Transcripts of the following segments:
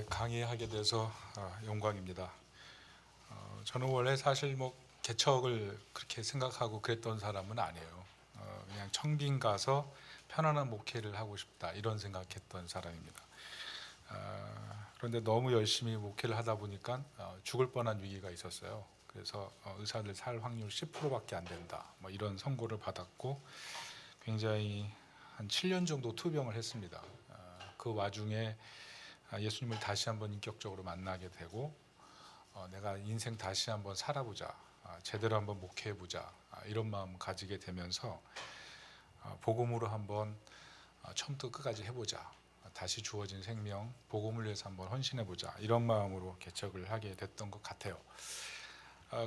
이렇게 강의하게 돼서 영광입니다. 저는 원래 사실 뭐 개척을 그렇게 생각하고 그랬던 사람은 아니에요. 그냥 청빙 가서 편안한 목회를 하고 싶다 이런 생각했던 사람입니다. 그런데 너무 열심히 목회를 하다 보니까 죽을 뻔한 위기가 있었어요. 그래서 의사들 살 확률 10%밖에 안 된다. 뭐 이런 선고를 받았고 굉장히 한 7년 정도 투병을 했습니다. 그 와중에 예수님을 다시 한번 인격적으로 만나게 되고 내가 인생 다시 한번 살아보자, 제대로 한번 목회해보자 이런 마음 가지게 되면서 복음으로 한번 처음부터 끝까지 해보자, 다시 주어진 생명 복음을 위해서 한번 헌신해보자 이런 마음으로 개척을 하게 됐던 것 같아요.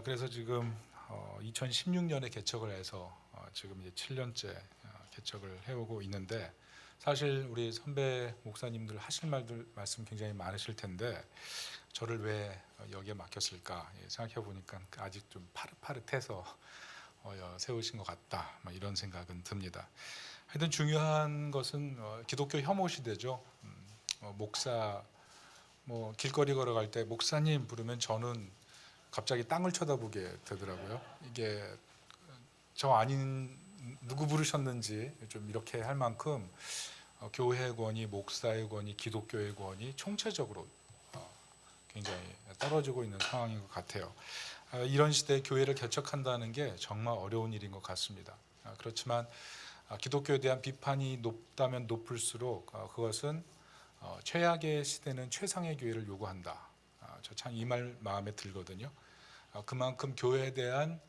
그래서 지금 2016년에 개척을 해서 지금 이제 7년째 개척을 해오고 있는데, 사실 우리 선배 목사님들 하실 말씀 굉장히 많으실 텐데 저를 왜 여기에 맡겼을까 생각해 보니까 아직 좀 파릇파릇해서 세우신 것 같다 이런 생각은 듭니다. 하여튼 중요한 것은 기독교 혐오 시대죠. 목사 뭐 길거리 걸어갈 때 목사님 부르면 저는 갑자기 땅을 쳐다보게 되더라고요. 이게 저 아닌 누구 부르셨는지 좀 이렇게 할 만큼 교회의 권위, 목사의 권위, 기독교의 권위 총체적으로 굉장히 떨어지고 있는 상황인 것 같아요. 이런 시대에 교회를 개척한다는 게 정말 어려운 일인 것 같습니다. 그렇지만 기독교에 대한 비판이 높다면 높을수록 그것은 최악의 시대는 최상의 교회를 요구한다. 저 참 이 말 마음에 들거든요. 그만큼 교회에 대한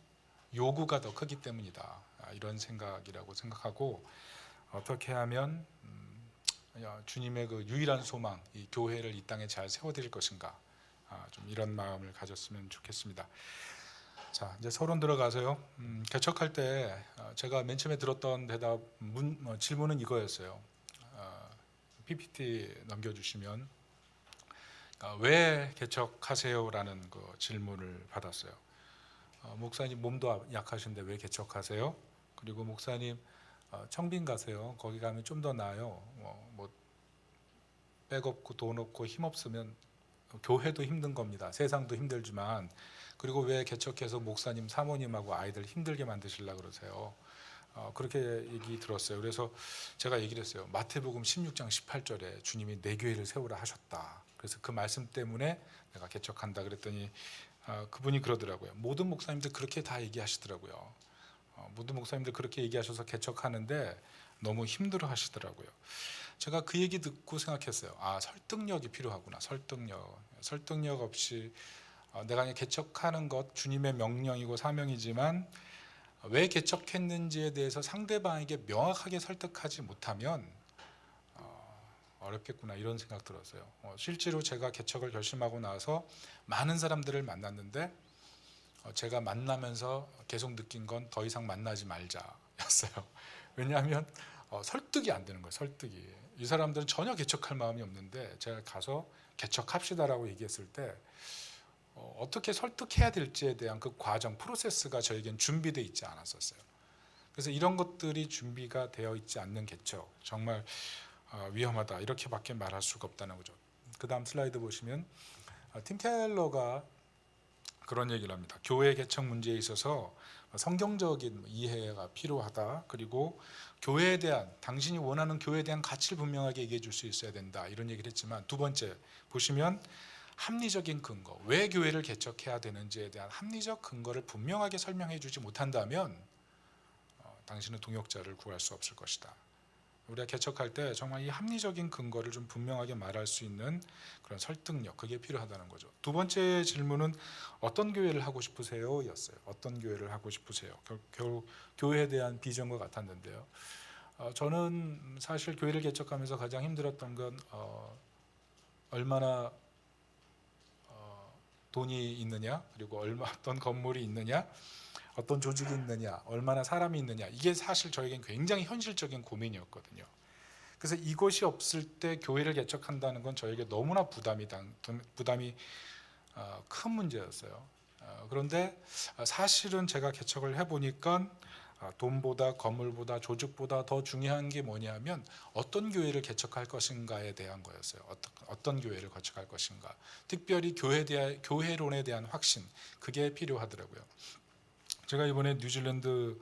요구가 더 크기 때문이다. 이런 생각이라고 생각하고, 어떻게 하면 주님의 그 유일한 소망, 이 교회를 이 땅에 잘 세워드릴 것인가, 좀 이런 마음을 가졌으면 좋겠습니다. 자, 이제 서론 들어가서요. 개척할 때 제가 맨 처음에 들었던 질문은 이거였어요. PPT 넘겨주시면 왜 개척하세요라는 그 질문을 받았어요. 목사님 몸도 약하신데 왜 개척하세요? 그리고 목사님 청빙 가세요. 거기 가면 좀 더 나아요. 뭐 백 없고 돈 없고 힘 없으면 교회도 힘든 겁니다. 세상도 힘들지만. 그리고 왜 개척해서 목사님 사모님하고 아이들 힘들게 만드시려고 그러세요? 그렇게 얘기 들었어요. 그래서 제가 얘기를 했어요. 마태복음 16장 18절에 주님이 내 교회를 세우라 하셨다. 그래서 그 말씀 때문에 내가 개척한다 그랬더니 그분이 그러더라고요. 모든 목사님들 그렇게 다 얘기하시더라고요. 모든 목사님들 그렇게 얘기하셔서 개척하는데 너무 힘들어 하시더라고요. 제가 그 얘기 듣고 생각했어요. 설득력이 필요하구나. 설득력 없이 내가 그냥 개척하는 것 주님의 명령이고 사명이지만 왜 개척했는지에 대해서 상대방에게 명확하게 설득하지 못하면 어렵겠구나 이런 생각 들었어요. 실제로 제가 개척을 결심하고 나서 많은 사람들을 만났는데 제가 만나면서 계속 느낀 건 더 이상 만나지 말자였어요. 왜냐하면 설득이 안 되는 거예요. 설득이. 이 사람들은 전혀 개척할 마음이 없는데 제가 가서 개척합시다라고 얘기했을 때 어떻게 설득해야 될지에 대한 그 과정, 프로세스가 저에겐 준비되어 있지 않았었어요. 그래서 이런 것들이 준비가 되어 있지 않는 개척, 정말 위험하다 이렇게밖에 말할 수가 없다는 거죠. 그 다음 슬라이드 보시면 팀 켈러가 그런 얘기를 합니다. 교회 개척 문제에 있어서 성경적인 이해가 필요하다. 그리고 교회에 대한, 당신이 원하는 교회에 대한 가치를 분명하게 얘기해 줄 수 있어야 된다. 이런 얘기를 했지만, 두 번째 보시면 합리적인 근거, 왜 교회를 개척해야 되는지에 대한 합리적 근거를 분명하게 설명해 주지 못한다면 당신은 동역자를 구할 수 없을 것이다. 우리가 개척할 때 정말 이 합리적인 근거를 좀 분명하게 말할 수 있는 그런 설득력, 그게 필요하다는 거죠. 두 번째 질문은 어떤 교회를 하고 싶으세요? 였어요. 어떤 교회를 하고 싶으세요? 결국 교회에 대한 비전과 같았는데요. 저는 사실 교회를 개척하면서 가장 힘들었던 건 얼마나 돈이 있느냐, 그리고 어떤 건물이 있느냐, 어떤 조직이 있느냐, 얼마나 사람이 있느냐, 이게 사실 저에겐 굉장히 현실적인 고민이었거든요. 그래서 이것이 없을 때 교회를 개척한다는 건 저에게 너무나 부담이 큰 문제였어요. 그런데 사실은 제가 개척을 해보니까 돈보다 건물보다 조직보다 더 중요한 게 뭐냐면 어떤 교회를 개척할 것인가에 대한 거였어요. 어떤 교회를 거쳐갈 것인가. 특별히 교회론에 대한 확신, 그게 필요하더라고요. 제가 이번에 뉴질랜드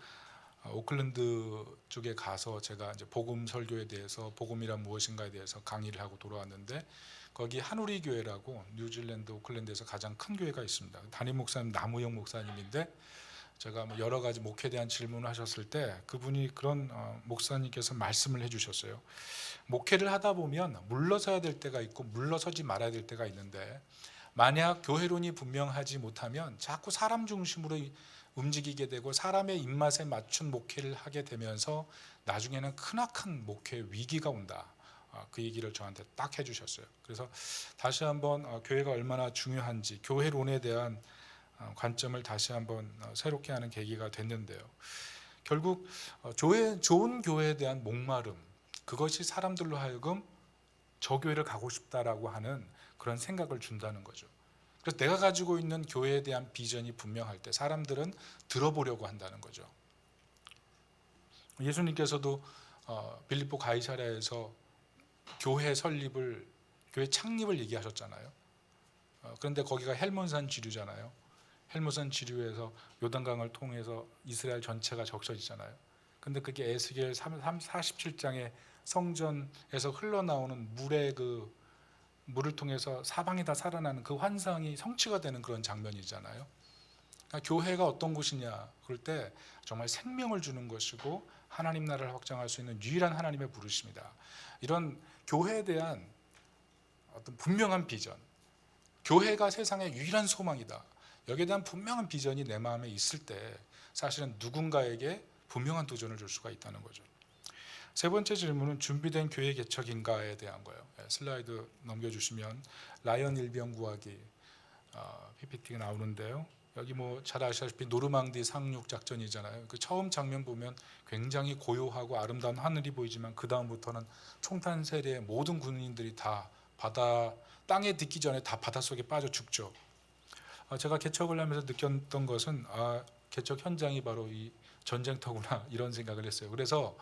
오클랜드 쪽에 가서 제가 이제 복음 설교에 대해서, 복음이란 무엇인가에 대해서 강의를 하고 돌아왔는데, 거기 한우리 교회라고 뉴질랜드 오클랜드에서 가장 큰 교회가 있습니다. 담임 목사님 나무영 목사님인데, 제가 뭐 여러 가지 목회에 대한 질문을 하셨을 때 그분이 그런 목사님께서 말씀을 해주셨어요. 목회를 하다 보면 물러서야 될 때가 있고 물러서지 말아야 될 때가 있는데, 만약 교회론이 분명하지 못하면 자꾸 사람 중심으로 움직이게 되고 사람의 입맛에 맞춘 목회를 하게 되면서 나중에는 크나큰 목회 위기가 온다. 그 얘기를 저한테 딱 해주셨어요. 그래서 다시 한번 교회가 얼마나 중요한지, 교회론에 대한 관점을 다시 한번 새롭게 하는 계기가 됐는데요. 결국 좋은 교회에 대한 목마름, 그것이 사람들로 하여금 저 교회를 가고 싶다라고 하는 그런 생각을 준다는 거죠. 그래서 내가 가지고 있는 교회에 대한 비전이 분명할 때 사람들은 들어보려고 한다는 거죠. 예수님께서도 빌립보 가이사랴에서 교회 설립을, 교회 창립을 얘기하셨잖아요. 그런데 거기가 헬몬산 지류잖아요. 헬몬산 지류에서 요단강을 통해서 이스라엘 전체가 적셔지잖아요. 근데 그게 에스겔 47장의 성전에서 흘러나오는 물을 통해서 사방이 다 살아나는 그 환상이 성취가 되는 그런 장면이잖아요. 그러니까 교회가 어떤 곳이냐, 그럴 때 정말 생명을 주는 것이고 하나님 나라를 확장할 수 있는 유일한 하나님의 부르심이다. 이런 교회에 대한 어떤 분명한 비전, 교회가 세상의 유일한 소망이다. 여기에 대한 분명한 비전이 내 마음에 있을 때 사실은 누군가에게 분명한 도전을 줄 수가 있다는 거죠. 세 번째 질문은 준비된 교회 개척인가에 대한 거예요. 슬라이드 넘겨주시면 라이언 일병 구하기 PPT가 나오는데요. 여기 뭐 잘 아시다시피 노르망디 상륙 작전이잖아요. 그 처음 장면 보면 굉장히 고요하고 아름다운 하늘이 보이지만 그 다음부터는 총탄 세례의 모든 군인들이 다 땅에 딛기 전에 다 바닷속에 빠져 죽죠. 제가 개척을 하면서 느꼈던 것은 개척 현장이 바로 이 전쟁터구나, 이런 생각을 했어요. 그래서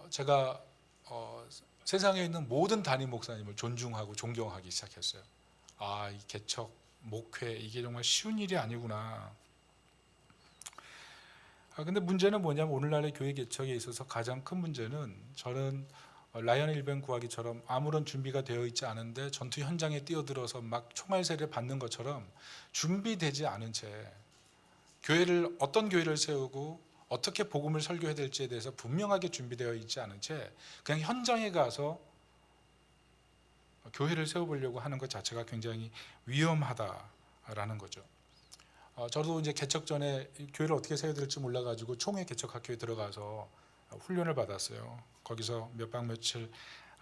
제가 세상에 있는 모든 담임 목사님을 존중하고 존경하기 시작했어요. 이 개척, 목회, 이게 정말 쉬운 일이 아니구나. 근데 문제는 뭐냐면 오늘날의 교회 개척에 있어서 가장 큰 문제는, 저는 라이언 일병 구하기처럼 아무런 준비가 되어 있지 않은데 전투 현장에 뛰어들어서 막 총알 세례를 받는 것처럼 준비되지 않은 채 어떤 교회를 세우고 어떻게 복음을 설교해야 될지에 대해서 분명하게 준비되어 있지 않은 채 그냥 현장에 가서 교회를 세워보려고 하는 것 자체가 굉장히 위험하다라는 거죠. 저도 이제 개척 전에 교회를 어떻게 세워야 될지 몰라가지고 총회 개척학교에 들어가서 훈련을 받았어요. 거기서 몇 박 며칠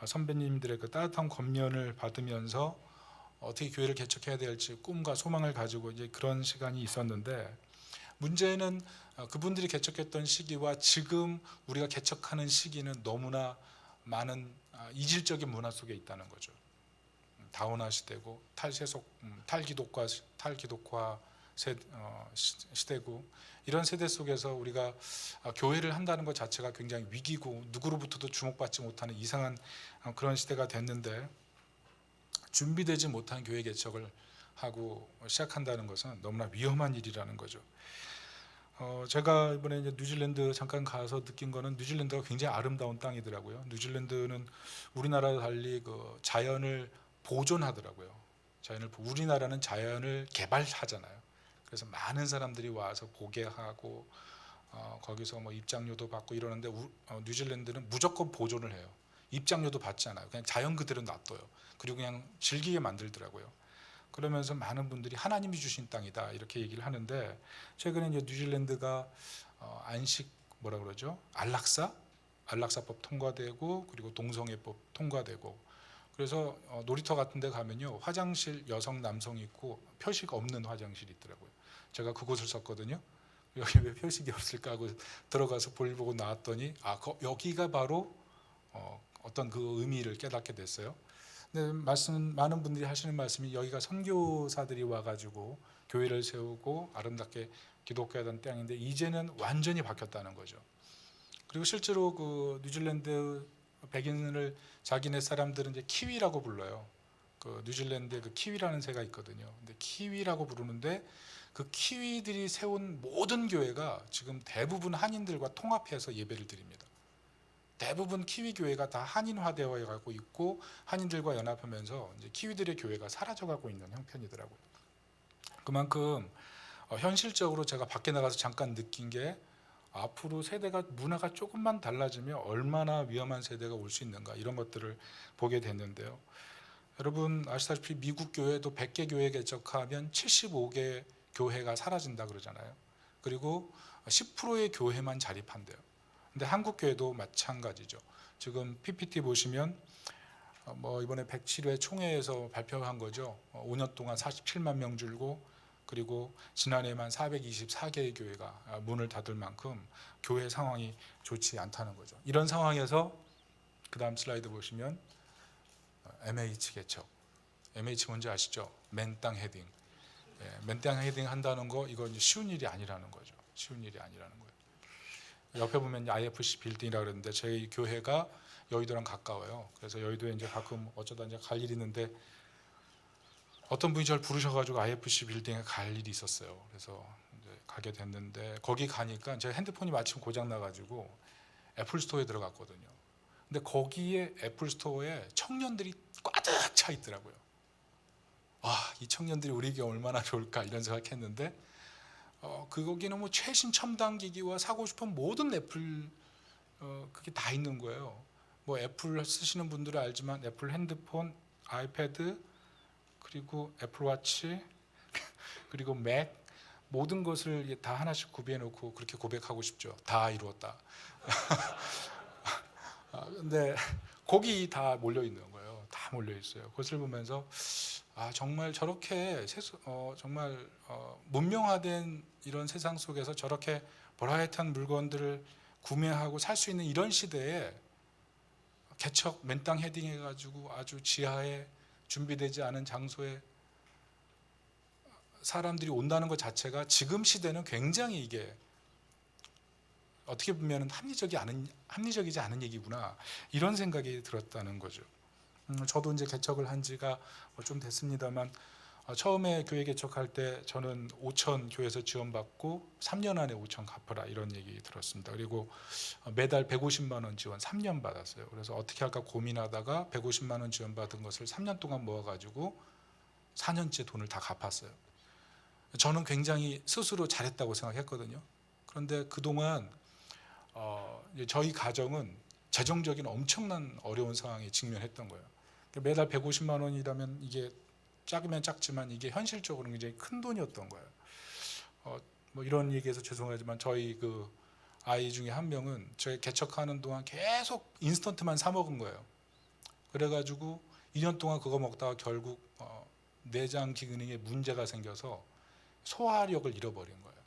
선배님들의 그 따뜻한 권면을 받으면서 어떻게 교회를 개척해야 될지 꿈과 소망을 가지고 이제 그런 시간이 있었는데, 문제는 그분들이 개척했던 시기와 지금 우리가 개척하는 시기는 너무나 많은 이질적인 문화 속에 있다는 거죠. 다원화 시대고 탈기독화 시대고, 이런 세대 속에서 우리가 교회를 한다는 것 자체가 굉장히 위기고 누구로부터도 주목받지 못하는 이상한 그런 시대가 됐는데, 준비되지 못한 교회 개척을 하고 시작한다는 것은 너무나 위험한 일이라는 거죠. 제가 이번에 이제 뉴질랜드 잠깐 가서 느낀 거는, 뉴질랜드가 굉장히 아름다운 땅이더라고요. 뉴질랜드는 우리나라와 달리 그 자연을 보존하더라고요. 우리나라는 자연을 개발하잖아요. 그래서 많은 사람들이 와서 보게 하고 거기서 뭐 입장료도 받고 이러는데, 뉴질랜드는 무조건 보존을 해요. 입장료도 받지 않아요. 그냥 자연 그대로 놔둬요. 그리고 그냥 즐기게 만들더라고요. 그러면서 많은 분들이 하나님이 주신 땅이다 이렇게 얘기를 하는데, 최근에 이제 뉴질랜드가 안식 안락사법 통과되고, 그리고 동성애법 통과되고, 그래서 놀이터 같은 데 가면요, 화장실 여성 남성 있고 표식 없는 화장실이 있더라고요. 제가 그곳을 썼거든요. 여기 왜 표식이 없을까 하고 들어가서 볼일 보고 나왔더니 여기가 바로 어떤 그 의미를 깨닫게 됐어요. 근데 많은 분들이 하시는 말씀이 여기가 선교사들이 와가지고 교회를 세우고 아름답게 기독교하던 땅인데 이제는 완전히 바뀌었다는 거죠. 그리고 실제로 그 뉴질랜드 백인을 자기네 사람들은 이제 키위라고 불러요. 그 뉴질랜드에 그 키위라는 새가 있거든요. 근데 키위라고 부르는데 그 키위들이 세운 모든 교회가 지금 대부분 한인들과 통합해서 예배를 드립니다. 대부분 키위 교회가 다 한인화되어 가고 있고 한인들과 연합하면서 이제 키위들의 교회가 사라져가고 있는 형편이더라고요. 그만큼 현실적으로 제가 밖에 나가서 잠깐 느낀 게 앞으로 세대가 문화가 조금만 달라지면 얼마나 위험한 세대가 올 수 있는가 이런 것들을 보게 됐는데요. 여러분 아시다시피 미국 교회도 100개 교회 개척하면 75개 교회가 사라진다 그러잖아요. 그리고 10%의 교회만 자립한대요. 근데 한국 교회도 마찬가지죠. 지금 PPT 보시면 뭐 이번에 107회 총회에서 발표한 거죠. 5년 동안 47만 명 줄고 그리고 지난해만 424개의 교회가 문을 닫을 만큼 교회 상황이 좋지 않다는 거죠. 이런 상황에서 그 다음 슬라이드 보시면 MH 개척. MH 뭔지 아시죠? 맨땅 헤딩. 맨땅 헤딩 한다는 거 이거 이제 쉬운 일이 아니라는 거죠. 쉬운 일이 아니라는 거예요. 옆에 보면 IFC 빌딩이라 그러는데 저희 교회가 여의도랑 가까워요. 그래서 여의도에 이제 가끔 어쩌다 이제 갈 일이 있는데 어떤 분이 저를 부르셔가지고 IFC 빌딩에 갈 일이 있었어요. 그래서 이제 가게 됐는데 거기 가니까 제 핸드폰이 마침 고장 나가지고 애플 스토어에 들어갔거든요. 근데 거기에 애플 스토어에 청년들이 꽉 차 있더라고요. 이 청년들이 우리에게 얼마나 좋을까 이런 생각했는데 거기는 뭐 최신 첨단 기기와 사고 싶은 모든 애플 그게 다 있는 거예요. 뭐 애플 쓰시는 분들은 알지만 애플 핸드폰, 아이패드 그리고 애플워치 그리고 맥 모든 것을 다 하나씩 구비해 놓고 그렇게 고백하고 싶죠. 다 이루었다. 근데 거기 다 몰려 있는 거예요. 다 몰려 있어요. 그것을 보면서 정말 저렇게 정말 문명화된 이런 세상 속에서 저렇게 버라이어티한 물건들을 구매하고 살 수 있는 이런 시대에 개척 맨땅 헤딩해가지고 아주 지하에 준비되지 않은 장소에 사람들이 온다는 것 자체가 지금 시대는 굉장히 이게 어떻게 보면 합리적이지 않은 얘기구나 이런 생각이 들었다는 거죠. 저도 이제 개척을 한 지가 좀 됐습니다만 처음에 교회 개척할 때 저는 5천 교회에서 지원받고 3년 안에 5천 갚아라 이런 얘기 들었습니다. 그리고 매달 150만 원 지원 3년 받았어요. 그래서 어떻게 할까 고민하다가 150만 원 지원받은 것을 3년 동안 모아가지고 4년째 돈을 다 갚았어요. 저는 굉장히 스스로 잘했다고 생각했거든요. 그런데 그동안 저희 가정은 재정적인 엄청난 어려운 상황에 직면했던 거예요. 매달 150만 원이라면 이게 작으면 작지만 이게 현실적으로 굉장히 큰 돈이었던 거예요. 뭐 이런 얘기해서 죄송하지만 저희 그 아이 중에 한 명은 저희 개척하는 동안 계속 인스턴트만 사 먹은 거예요. 그래가지고 2년 동안 그거 먹다가 결국 내장 기능에 문제가 생겨서 소화력을 잃어버린 거예요.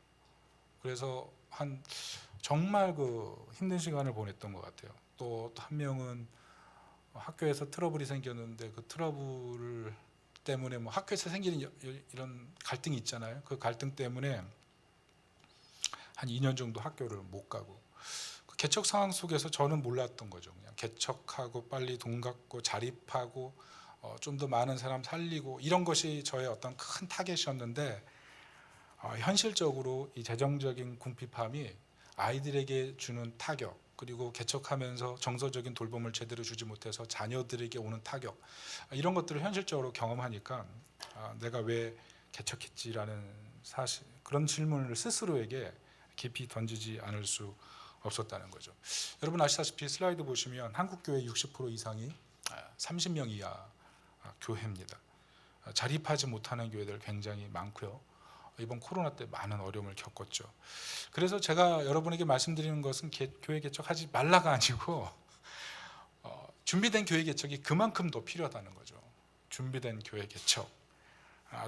그래서 정말 그 힘든 시간을 보냈던 것 같아요. 또 한 명은 학교에서 트러블이 생겼는데 그 트러블 때문에 뭐 학교에서 생기는 이런 갈등이 있잖아요. 그 갈등 때문에 한 2년 정도 학교를 못 가고 그 개척 상황 속에서 저는 몰랐던 거죠. 그냥 개척하고 빨리 돈 갖고 자립하고 좀 더 많은 사람 살리고 이런 것이 저의 어떤 큰 타겟이었는데 현실적으로 이 재정적인 궁핍함이 아이들에게 주는 타격 그리고 개척하면서 정서적인 돌봄을 제대로 주지 못해서 자녀들에게 오는 타격 이런 것들을 현실적으로 경험하니까 내가 왜 개척했지라는 사실 그런 질문을 스스로에게 깊이 던지지 않을 수 없었다는 거죠. 여러분 아시다시피 슬라이드 보시면 한국 교회 60% 이상이 30명 이하 교회입니다. 자립하지 못하는 교회들 굉장히 많고요. 이번 코로나 때 많은 어려움을 겪었죠. 그래서 제가 여러분에게 말씀드리는 것은 교회 개척하지 말라가 아니고 준비된 교회 개척이 그만큼 더 필요하다는 거죠. 준비된 교회 개척.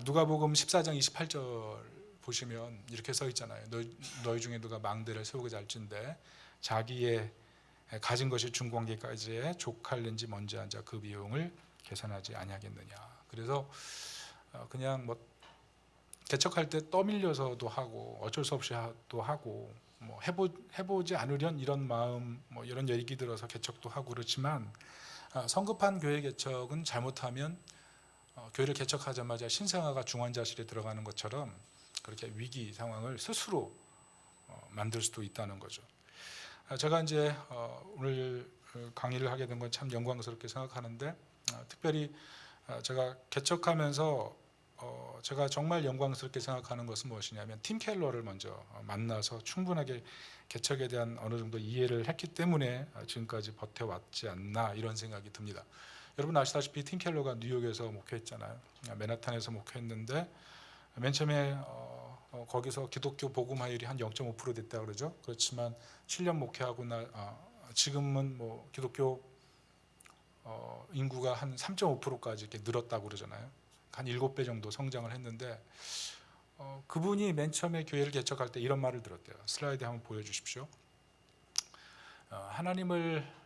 누가복음 14장 28절 보시면 이렇게 써 있잖아요. 너희 중에 누가 망대를 세우고자 할진대 자기의 가진 것이 중공기까지의 족할는지 먼지 한 자 그 비용을 개선하지 아니하겠느냐. 그래서 그냥 뭐 개척할 때 떠밀려서도 하고 어쩔 수 없이 또 하고 뭐 해보지 않으련 이런 마음 뭐 이런 얘기 들어서 개척도 하고 그렇지만 성급한 교회 개척은 잘못하면 교회를 개척하자마자 신생아가 중환자실에 들어가는 것처럼 그렇게 위기 상황을 스스로 만들 수도 있다는 거죠. 제가 이제 오늘 강의를 하게 된 건 참 영광스럽게 생각하는데 특별히 제가 개척하면서 제가 정말 영광스럽게 생각하는 것은 무엇이냐면 팀 켈러를 먼저 만나서 충분하게 개척에 대한 어느 정도 이해를 했기 때문에 지금까지 버텨왔지 않나 이런 생각이 듭니다. 여러분 아시다시피 팀 켈러가 뉴욕에서 목회했잖아요. 맨하탄에서 목회했는데 맨 처음에 거기서 기독교 복음화율이 한 0.5% 됐다 그러죠. 그렇지만 7년 목회하고 지금은 뭐 기독교 인구가 한 3.5%까지 이렇게 늘었다고 그러잖아요. 한 7배 정도 성장을 했는데 그분이 맨 처음에 교회를 개척할 때 이런 말을 들었대요. 슬라이드 한번 보여주십시오. 하나님을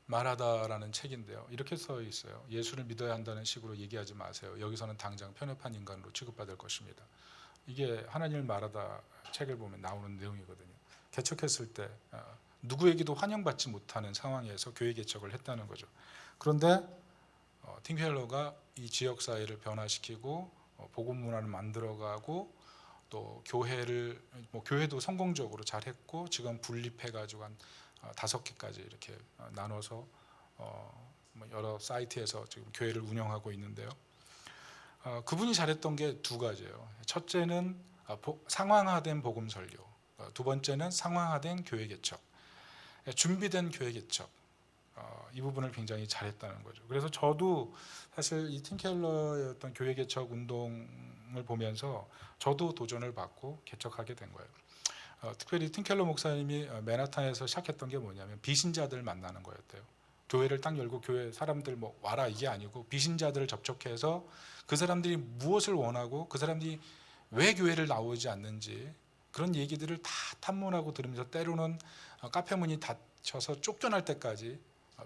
말하다라는 책인데요. 이렇게 써 있어요. 예수를 믿어야 한다는 식으로 얘기하지 마세요. 여기서는 당장 편협한 인간으로 취급받을 것입니다. 이게 하나님을 말하다 책을 보면 나오는 내용이거든요. 개척했을 때 누구에게도 환영받지 못하는 상황에서 교회 개척을 했다는 거죠. 그런데 팀 켈러가 이 지역 사회를 변화시키고 복음 문화를 만들어가고 또 교회도 성공적으로 잘했고 지금 분립해가지고 한 5개까지 이렇게 나눠서 여러 사이트에서 지금 교회를 운영하고 있는데요. 그분이 잘했던 게 2가지예요. 첫째는 상황화된 복음 설교, 두 번째는 상황화된 교회 개척, 준비된 교회 개척. 이 부분을 굉장히 잘했다는 거죠. 그래서 저도 사실 이 팀 켈러의 어떤 교회 개척 운동을 보면서 저도 도전을 받고 개척하게 된 거예요. 특별히 팀 켈러 목사님이 맨하탄에서 시작했던 게 뭐냐면 비신자들 만나는 거였대요. 교회를 딱 열고 교회 사람들 뭐 와라 이게 아니고 비신자들을 접촉해서 그 사람들이 무엇을 원하고 그 사람들이 왜 교회를 나오지 않는지 그런 얘기들을 다 탐문하고 들으면서 때로는 카페 문이 닫혀서 쫓겨날 때까지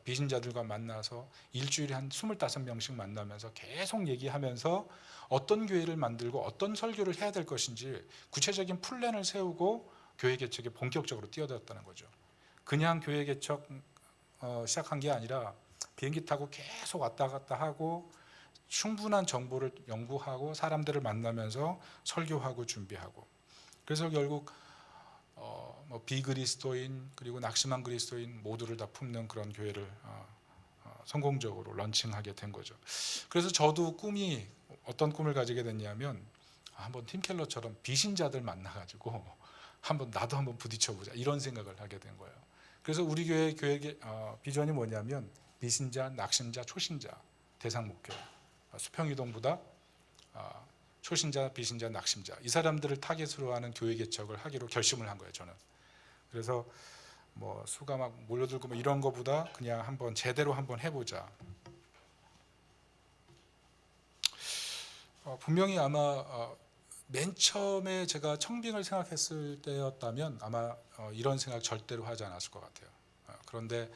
비신자들과 만나서 일주일에 한 25명씩 만나면서 계속 얘기하면서 어떤 교회를 만들고 어떤 설교를 해야 될 것인지 구체적인 플랜을 세우고 교회 개척에 본격적으로 뛰어들었다는 거죠. 그냥 교회 개척 시작한 게 아니라 비행기 타고 계속 왔다 갔다 하고 충분한 정보를 연구하고 사람들을 만나면서 설교하고 준비하고 그래서 결국 비그리스도인 그리고 낙심한 그리스도인 모두를 다 품는 그런 교회를 성공적으로 런칭하게 된 거죠. 그래서 저도 어떤 꿈을 가지게 됐냐면 한번 팀 켈러처럼 비신자들 만나가지고 나도 한번 부딪혀보자 이런 생각을 하게 된 거예요. 그래서 우리 교회 비전이 뭐냐면 비신자, 낙심자, 초신자 대상 목표 수평이동보다 초신자, 비신자, 낙심자 이 사람들을 타겟으로 하는 교회 개척을 하기로 결심을 한 거예요. 저는. 그래서 뭐 수가 막 몰려들고 뭐 이런 거보다 그냥 제대로 한번 해보자. 분명히 아마 맨 처음에 제가 청빙을 생각했을 때였다면 아마 이런 생각 절대로 하지 않았을 것 같아요. 그런데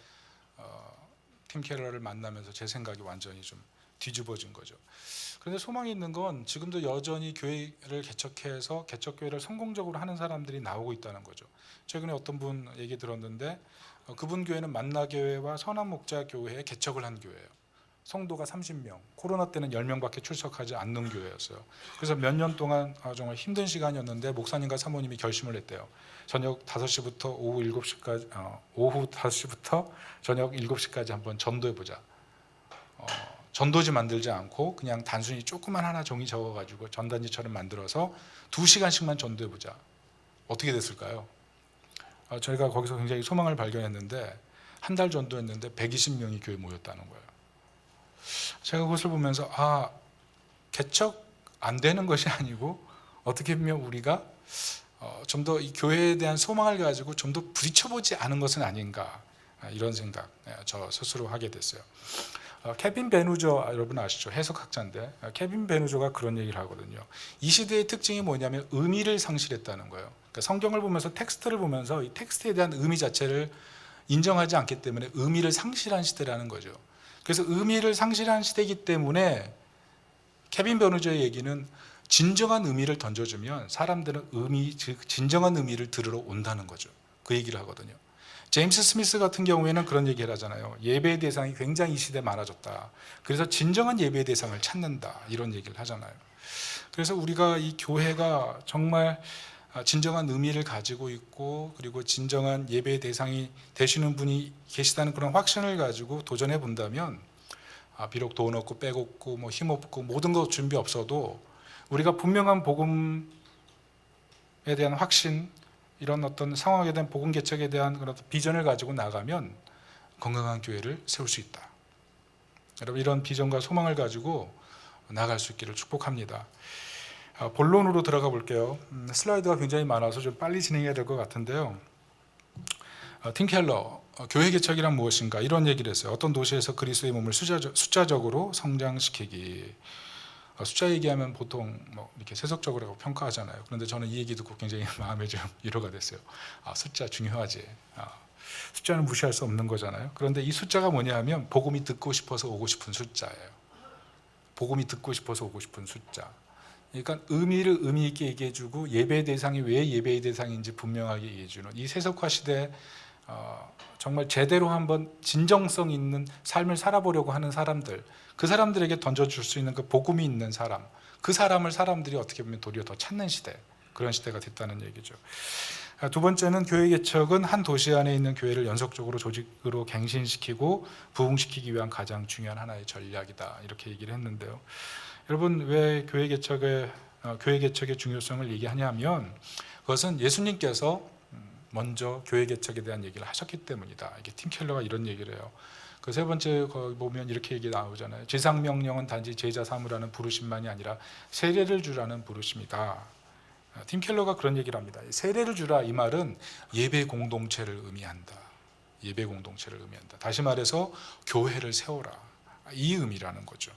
팀 켈러를 만나면서 제 생각이 완전히 좀 뒤집어진 거죠. 그런데 소망이 있는 건 지금도 여전히 교회를 개척해서 개척교회를 성공적으로 하는 사람들이 나오고 있다는 거죠. 최근에 어떤 분 얘기 들었는데 그분 교회는 만나교회와 선한목자교회에 개척을 한 교회예요. 성도가 30명, 코로나 때는 10명밖에 출석하지 않는 교회였어요. 그래서 몇 년 동안 정말 힘든 시간이었는데 목사님과 사모님이 결심을 했대요. 저녁 5시부터 오후 7시까지, 오후 5시부터 저녁 7시까지 한번 전도해보자. 전도지 만들지 않고 그냥 단순히 조그만 하나 종이 적어가지고 전단지처럼 만들어서 2시간씩만 전도해보자. 어떻게 됐을까요? 저희가 거기서 굉장히 소망을 발견했는데 한 달 전도했는데 120명이 교회에 모였다는 거예요. 제가 그것을 보면서 개척 안 되는 것이 아니고 어떻게 보면 우리가 좀 더 이 교회에 대한 소망을 가지고 좀 더 부딪혀보지 않은 것은 아닌가 이런 생각 저 스스로 하게 됐어요. 케빈 베누저 여러분 아시죠? 해석학자인데 케빈 베누저가 그런 얘기를 하거든요. 이 시대의 특징이 뭐냐면 의미를 상실했다는 거예요. 그러니까 성경을 보면서 텍스트를 보면서 이 텍스트에 대한 의미 자체를 인정하지 않기 때문에 의미를 상실한 시대라는 거죠. 그래서 의미를 상실한 시대이기 때문에 케빈 버누저의 얘기는 진정한 의미를 던져주면 사람들은 즉 진정한 의미를 들으러 온다는 거죠. 그 얘기를 하거든요. 제임스 스미스 같은 경우에는 그런 얘기를 하잖아요. 예배의 대상이 굉장히 이 시대에 많아졌다. 그래서 진정한 예배의 대상을 찾는다. 이런 얘기를 하잖아요. 그래서 우리가 이 교회가 정말 진정한 의미를 가지고 있고 그리고 진정한 예배의 대상이 되시는 분이 계시다는 그런 확신을 가지고 도전해 본다면 비록 돈 없고 빼곡고 뭐 힘없고 모든 것 준비 없어도 우리가 분명한 복음에 대한 확신, 이런 어떤 상황에 대한 복음 개척에 대한 그런 비전을 가지고 나가면 건강한 교회를 세울 수 있다. 여러분, 이런 비전과 소망을 가지고 나갈 수 있기를 축복합니다. 본론으로 들어가 볼게요. 슬라이드가 굉장히 많아서 좀 빨리 진행해야 될 것 같은데요. 팀 켈러, 교회 개척이란 무엇인가, 이런 얘기를 했어요. 어떤 도시에서 그리스도의 몸을 숫자적으로 성장시키기. 숫자 얘기하면 보통 뭐 이렇게 세속적으로 평가하잖아요. 그런데 저는 이 얘기 듣고 굉장히 마음에 좀 위로가 됐어요. 숫자 중요하지. 숫자는 무시할 수 없는 거잖아요. 그런데 이 숫자가 뭐냐 하면 복음이 듣고 싶어서 오고 싶은 숫자예요. 복음이 듣고 싶어서 오고 싶은 숫자. 그러니까 의미를 의미 있게 얘기해주고 예배의 대상이 왜 예배의 대상인지 분명하게 얘기해주는 이 세속화 시대에 정말 제대로 한번 진정성 있는 삶을 살아보려고 하는 사람들, 그 사람들에게 던져줄 수 있는 그 복음이 있는 사람, 그 사람을 사람들이 어떻게 보면 도리어 더 찾는 시대, 그런 시대가 됐다는 얘기죠. 두 번째는 교회 개척은 한 도시 안에 있는 교회를 연속적으로 조직으로 갱신시키고 부흥시키기 위한 가장 중요한 하나의 전략이다, 이렇게 얘기를 했는데요. 여러분, 왜 교회 개척의 중요성을 얘기하냐면 그것은 예수님께서 먼저 교회 개척에 대한 얘기를 하셨기 때문이다. 이게 팀 켈러가 이런 얘기를 해요. 그 세 번째 거기 보면 이렇게 얘기 나오잖아요. 지상 명령은 단지 제자 삼으라는 부르심만이 아니라 세례를 주라는 부르심이다. 팀 켈러가 그런 얘기를 합니다. 세례를 주라, 이 말은 예배 공동체를 의미한다. 예배 공동체를 의미한다. 다시 말해서 교회를 세워라, 이 의미라는 거죠.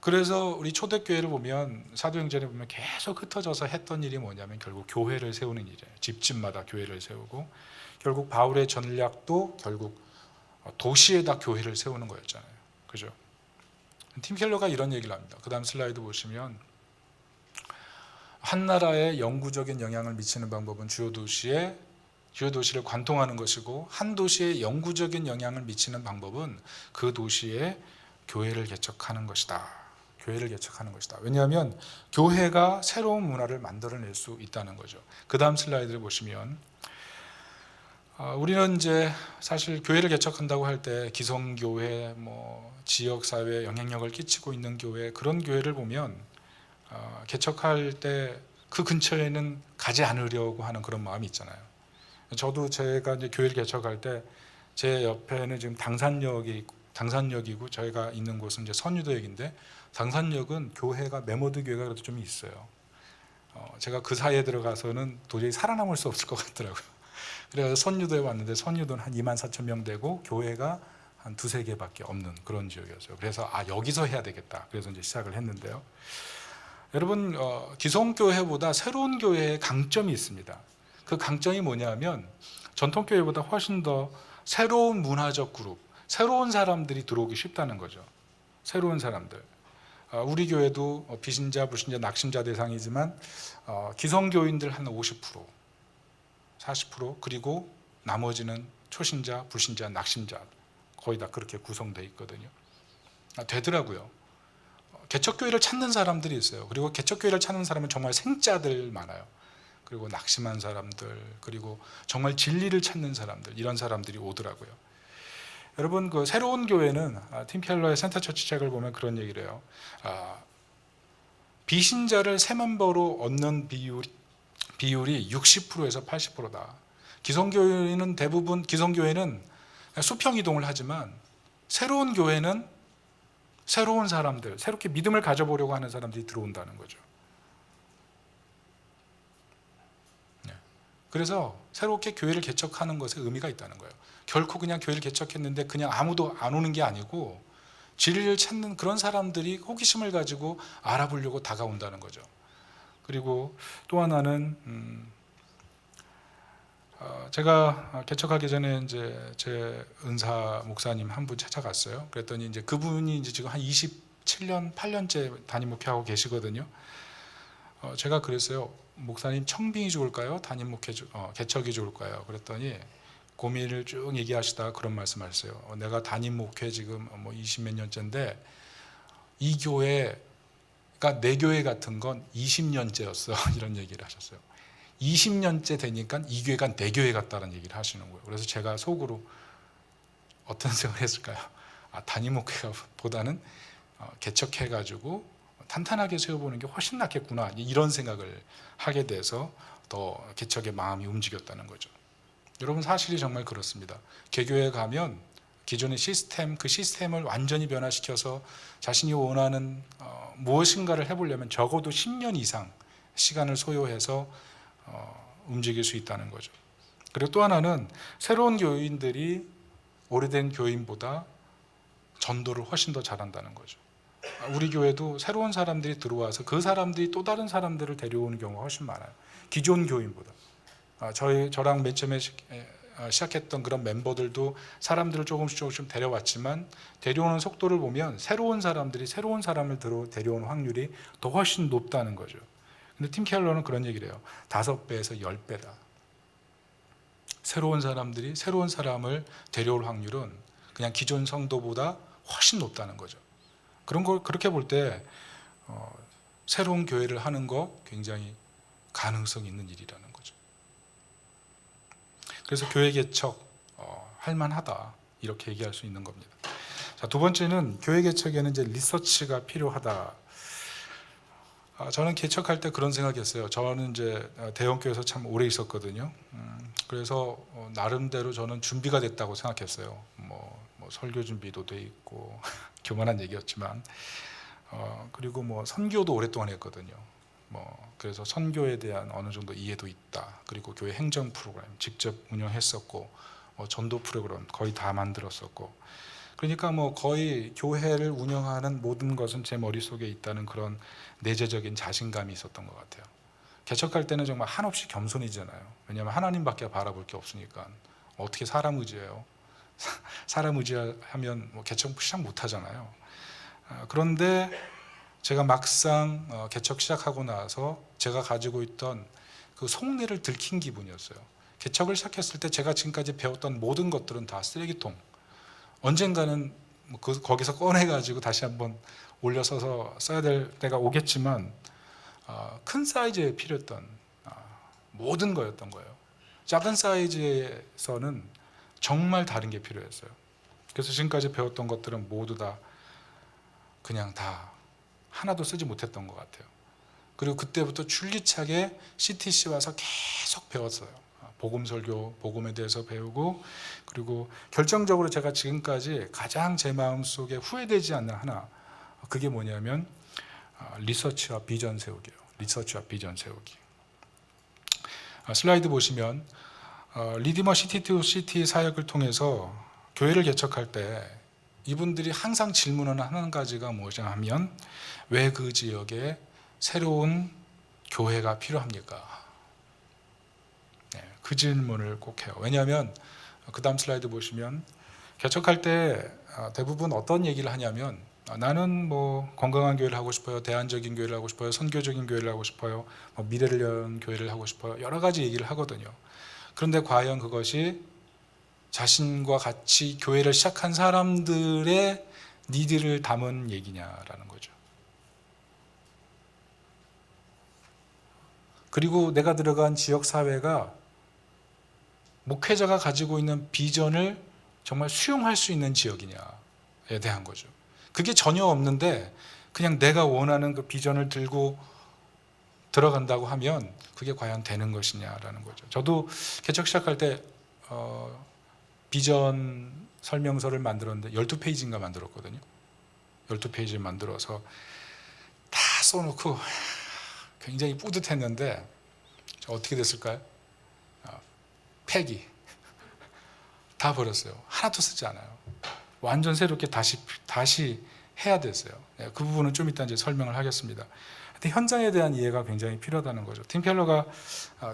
그래서 우리 초대교회를 보면 사도행전에 보면 계속 흩어져서 했던 일이 뭐냐면 결국 교회를 세우는 일이에요. 집집마다 교회를 세우고, 결국 바울의 전략도 결국 도시에다 교회를 세우는 거였잖아요. 그죠? 팀 켈러가 이런 얘기를 합니다. 그 다음 슬라이드 보시면 한 나라에 영구적인 영향을 미치는 방법은 주요 도시를 관통하는 것이고, 한 도시에 영구적인 영향을 미치는 방법은 그 도시에 교회를 개척하는 것이다. 교회를 개척하는 것이다. 왜냐하면 교회가 새로운 문화를 만들어낼 수 있다는 거죠. 그 다음 슬라이드를 보시면 우리는 이제 사실 교회를 개척한다고 할 때 기성교회, 지역사회에 영향력을 끼치고 있는 교회, 그런 교회를 보면 개척할 때 그 근처에는 가지 않으려고 하는 그런 마음이 있잖아요. 저도 제가 이제 교회를 개척할 때 제 옆에는 지금 당산역이고 저희가 있는 곳은 이제 선유도역인데, 당산역은 교회가 메모드 교회가 그래도 좀 있어요. 제가 그 사이에 들어가서는 도저히 살아남을 수 없을 것 같더라고요. 그래서 선유도에 왔는데 선유도는 한 24,000명 되고 교회가 한 두세 개밖에 없는 그런 지역이었어요. 그래서 여기서 해야 되겠다. 그래서 이제 시작을 했는데요. 여러분, 기성교회보다 새로운 교회의 강점이 있습니다. 그 강점이 뭐냐면 전통교회보다 훨씬 더 새로운 문화적 그룹, 새로운 사람들이 들어오기 쉽다는 거죠. 새로운 사람들. 우리 교회도 비신자, 불신자, 낙심자 대상이지만 기성교인들 한 50%, 40%, 그리고 나머지는 초신자, 불신자, 낙심자, 거의 다 그렇게 구성되어 있거든요. 되더라고요. 개척교회를 찾는 사람들이 있어요. 그리고 개척교회를 찾는 사람은 정말 생자들 많아요. 그리고 낙심한 사람들, 그리고 정말 진리를 찾는 사람들, 이런 사람들이 오더라고요. 여러분, 그 새로운 교회는 팀 켈러의 센터처치 책을 보면 그런 얘기를 해요. 비신자를 새 멤버로 얻는 비율이 60%에서 80%다. 기성교회는 수평 이동을 하지만 새로운 교회는 새로운 사람들, 새롭게 믿음을 가져보려고 하는 사람들이 들어온다는 거죠. 그래서 새롭게 교회를 개척하는 것에 의미가 있다는 거예요. 결코 그냥 교회를 개척했는데 그냥 아무도 안 오는 게 아니고 진리를 찾는 그런 사람들이 호기심을 가지고 알아보려고 다가온다는 거죠. 그리고 또 하나는 제가 개척하기 전에 이제 제 은사 목사님 한 분 찾아갔어요. 그랬더니 이제 그분이 이제 지금 한 27년, 8년째 담임 목회하고 계시거든요. 제가 그랬어요. 목사님 청빙이 좋을까요? 담임 목회 개척이 좋을까요? 그랬더니 고민을 쭉 얘기하시다가 그런 말씀하셨어요. 내가 담임 목회 지금 뭐 20몇 년째인데 이 교회가 내 교회 같은 건 20년째였어. 이런 얘기를 하셨어요. 20년째 되니까 이 교회가 내 교회 같다는 얘기를 하시는 거예요. 그래서 제가 속으로 어떤 생각을 했을까요? 담임 목회가 보다는 개척해가지고 탄탄하게 세워보는 게 훨씬 낫겠구나, 이런 생각을 하게 돼서 더 개척의 마음이 움직였다는 거죠. 여러분, 사실이 정말 그렇습니다. 개교에 가면 기존의 시스템, 그 시스템을 완전히 변화시켜서 자신이 원하는 무엇인가를 해보려면 적어도 10년 이상 시간을 소요해서 움직일 수 있다는 거죠. 그리고 또 하나는 새로운 교인들이 오래된 교인보다 전도를 훨씬 더 잘한다는 거죠. 우리 교회도 새로운 사람들이 들어와서 그 사람들이 또 다른 사람들을 데려오는 경우가 훨씬 많아요. 기존 교인보다. 저랑 맨 처음에 시작했던 그런 멤버들도 사람들을 조금씩 데려왔지만 데려오는 속도를 보면 새로운 사람들이 새로운 사람을 데려오는 확률이 더 훨씬 높다는 거죠. 근데 팀 켈러는 그런 얘기를 해요. 5배에서 10배다. 새로운 사람들이 새로운 사람을 데려올 확률은 그냥 기존 성도보다 훨씬 높다는 거죠. 그런 걸 그렇게 볼 때 새로운 교회를 하는 거 굉장히 가능성 있는 일이라는 거죠. 그래서 교회 개척 할만하다, 이렇게 얘기할 수 있는 겁니다. 자, 두 번째는 교회 개척에는 이제 리서치가 필요하다. 저는 개척할 때 그런 생각했어요. 저는 이제 대형교회에서 참 오래 있었거든요. 그래서 나름대로 저는 준비가 됐다고 생각했어요. 뭐 설교 준비도 돼 있고 교만한 얘기였지만, 그리고 뭐 선교도 오랫동안 했거든요. 그래서 선교에 대한 어느 정도 이해도 있다. 그리고 교회 행정 프로그램 직접 운영했었고, 전도 프로그램 거의 다 만들었었고, 그러니까 거의 교회를 운영하는 모든 것은 제 머릿속에 있다는 그런 내재적인 자신감이 있었던 것 같아요. 개척할 때는 정말 한없이 겸손이잖아요. 왜냐하면 하나님밖에 바라볼 게 없으니까. 어떻게 사람 의지해요? 사람 의지하면 개척 시작 못 하잖아요. 그런데 제가 막상 개척 시작하고 나서 제가 가지고 있던 그 속내를 들킨 기분이었어요. 개척을 시작했을 때 제가 지금까지 배웠던 모든 것들은 다 쓰레기통. 언젠가는 거기서 꺼내가지고 다시 한번 올려서서 써야 될 때가 오겠지만, 큰 사이즈에 필요했던 모든 거였던 거예요. 작은 사이즈에서는 정말 다른 게 필요했어요. 그래서 지금까지 배웠던 것들은 모두 다 그냥 다 하나도 쓰지 못했던 것 같아요. 그리고 그때부터 줄기차게 CTC 와서 계속 배웠어요. 복음 설교, 복음에 대해서 배우고, 그리고 결정적으로 제가 지금까지 가장 제 마음속에 후회되지 않는 하나, 그게 뭐냐면 리서치와 비전 세우기예요. 리서치와 비전 세우기. 슬라이드 보시면 리디머 시티 투 시티 사역을 통해서 교회를 개척할 때 이분들이 항상 질문을 하는 가지가 무엇이냐 하면, 왜 그 지역에 새로운 교회가 필요합니까? 그 질문을 꼭 해요. 왜냐하면 그 다음 슬라이드 보시면 개척할 때 대부분 어떤 얘기를 하냐면, 나는 건강한 교회를 하고 싶어요, 대안적인 교회를 하고 싶어요, 선교적인 교회를 하고 싶어요, 미래를 연 교회를 하고 싶어요, 여러 가지 얘기를 하거든요. 그런데 과연 그것이 자신과 같이 교회를 시작한 사람들의 니드를 담은 얘기냐라는 거죠. 그리고 내가 들어간 지역사회가 목회자가 가지고 있는 비전을 정말 수용할 수 있는 지역이냐에 대한 거죠. 그게 전혀 없는데 그냥 내가 원하는 그 비전을 들고 들어간다고 하면 그게 과연 되는 것이냐라는 거죠. 저도 개척 시작할 때 비전 설명서를 만들었는데 12페이지인가 만들었거든요. 12페이지를 만들어서 다 써놓고 굉장히 뿌듯했는데 어떻게 됐을까요? 폐기. 다 버렸어요. 하나도 쓰지 않아요. 완전 새롭게 다시 해야 됐어요. 그 부분은 좀 이따 이제 설명을 하겠습니다. 근데 현장에 대한 이해가 굉장히 필요하다는 거죠. 팀 켈러가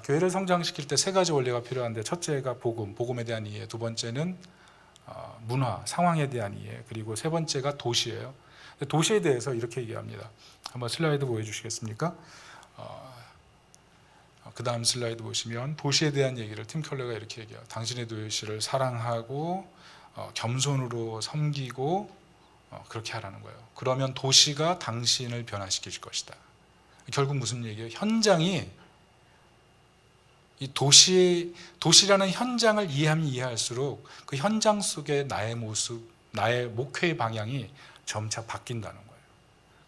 교회를 성장시킬 때 세 가지 원리가 필요한데, 첫째가 복음에 대한 이해, 두 번째는 문화, 상황에 대한 이해, 그리고 세 번째가 도시예요. 도시에 대해서 이렇게 얘기합니다. 한번 슬라이드 보여주시겠습니까? 그 다음 슬라이드 보시면 도시에 대한 얘기를 팀 켈러가 이렇게 얘기해요. 당신의 도시를 사랑하고 겸손으로 섬기고 그렇게 하라는 거예요. 그러면 도시가 당신을 변화시킬 것이다. 결국 무슨 얘기예요? 현장이, 이 도시라는 현장을 이해하면 이해할수록 그 현장 속에 나의 모습, 나의 목회의 방향이 점차 바뀐다는 거예요.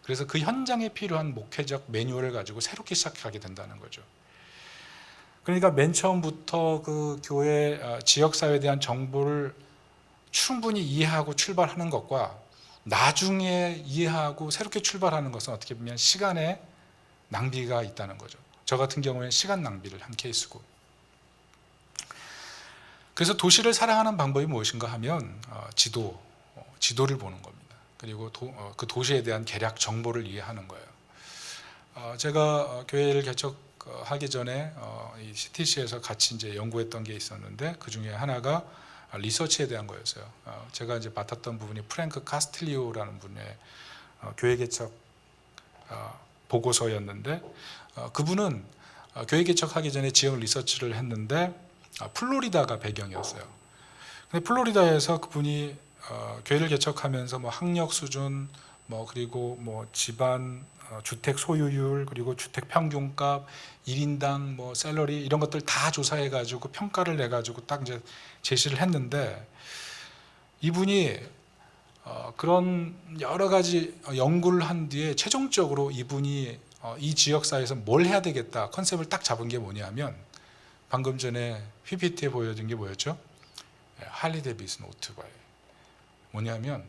그래서 그 현장에 필요한 목회적 매뉴얼을 가지고 새롭게 시작하게 된다는 거죠. 그러니까 맨 처음부터 그 교회 지역사회에 대한 정보를 충분히 이해하고 출발하는 것과 나중에 이해하고 새롭게 출발하는 것은 어떻게 보면 시간의 낭비가 있다는 거죠. 저 같은 경우에는 시간 낭비를 한 케이스고. 그래서 도시를 사랑하는 방법이 무엇인가 하면 지도를 보는 겁니다. 그리고 그 도시에 대한 개략 정보를 이해하는 거예요. 제가 교회를 개척하기 전에 이 CTC에서 같이 이제 연구했던 게 있었는데, 그 중에 하나가 리서치에 대한 거였어요. 제가 이제 맡았던 부분이 프랭크 카스틸리오라는 분의 교회 개척 보고서였는데, 그분은 교회 개척하기 전에 지역 리서치를 했는데 플로리다가 배경이었어요. 근데 플로리다에서 그분이 교회를 개척하면서 뭐 학력 수준, 그리고 집안 주택 소유율, 그리고 주택 평균값, 1인당 샐러리 이런 것들 다 조사해가지고 평가를 내가지고 딱 이제 제시를 했는데, 이분이 그런 여러 가지 연구를 한 뒤에 최종적으로 이분이 이 지역사회에서 뭘 해야 되겠다 컨셉을 딱 잡은 게 뭐냐면, 방금 전에 PPT에 보여준 게 뭐였죠? 할리 데이비슨 오토바이. 뭐냐면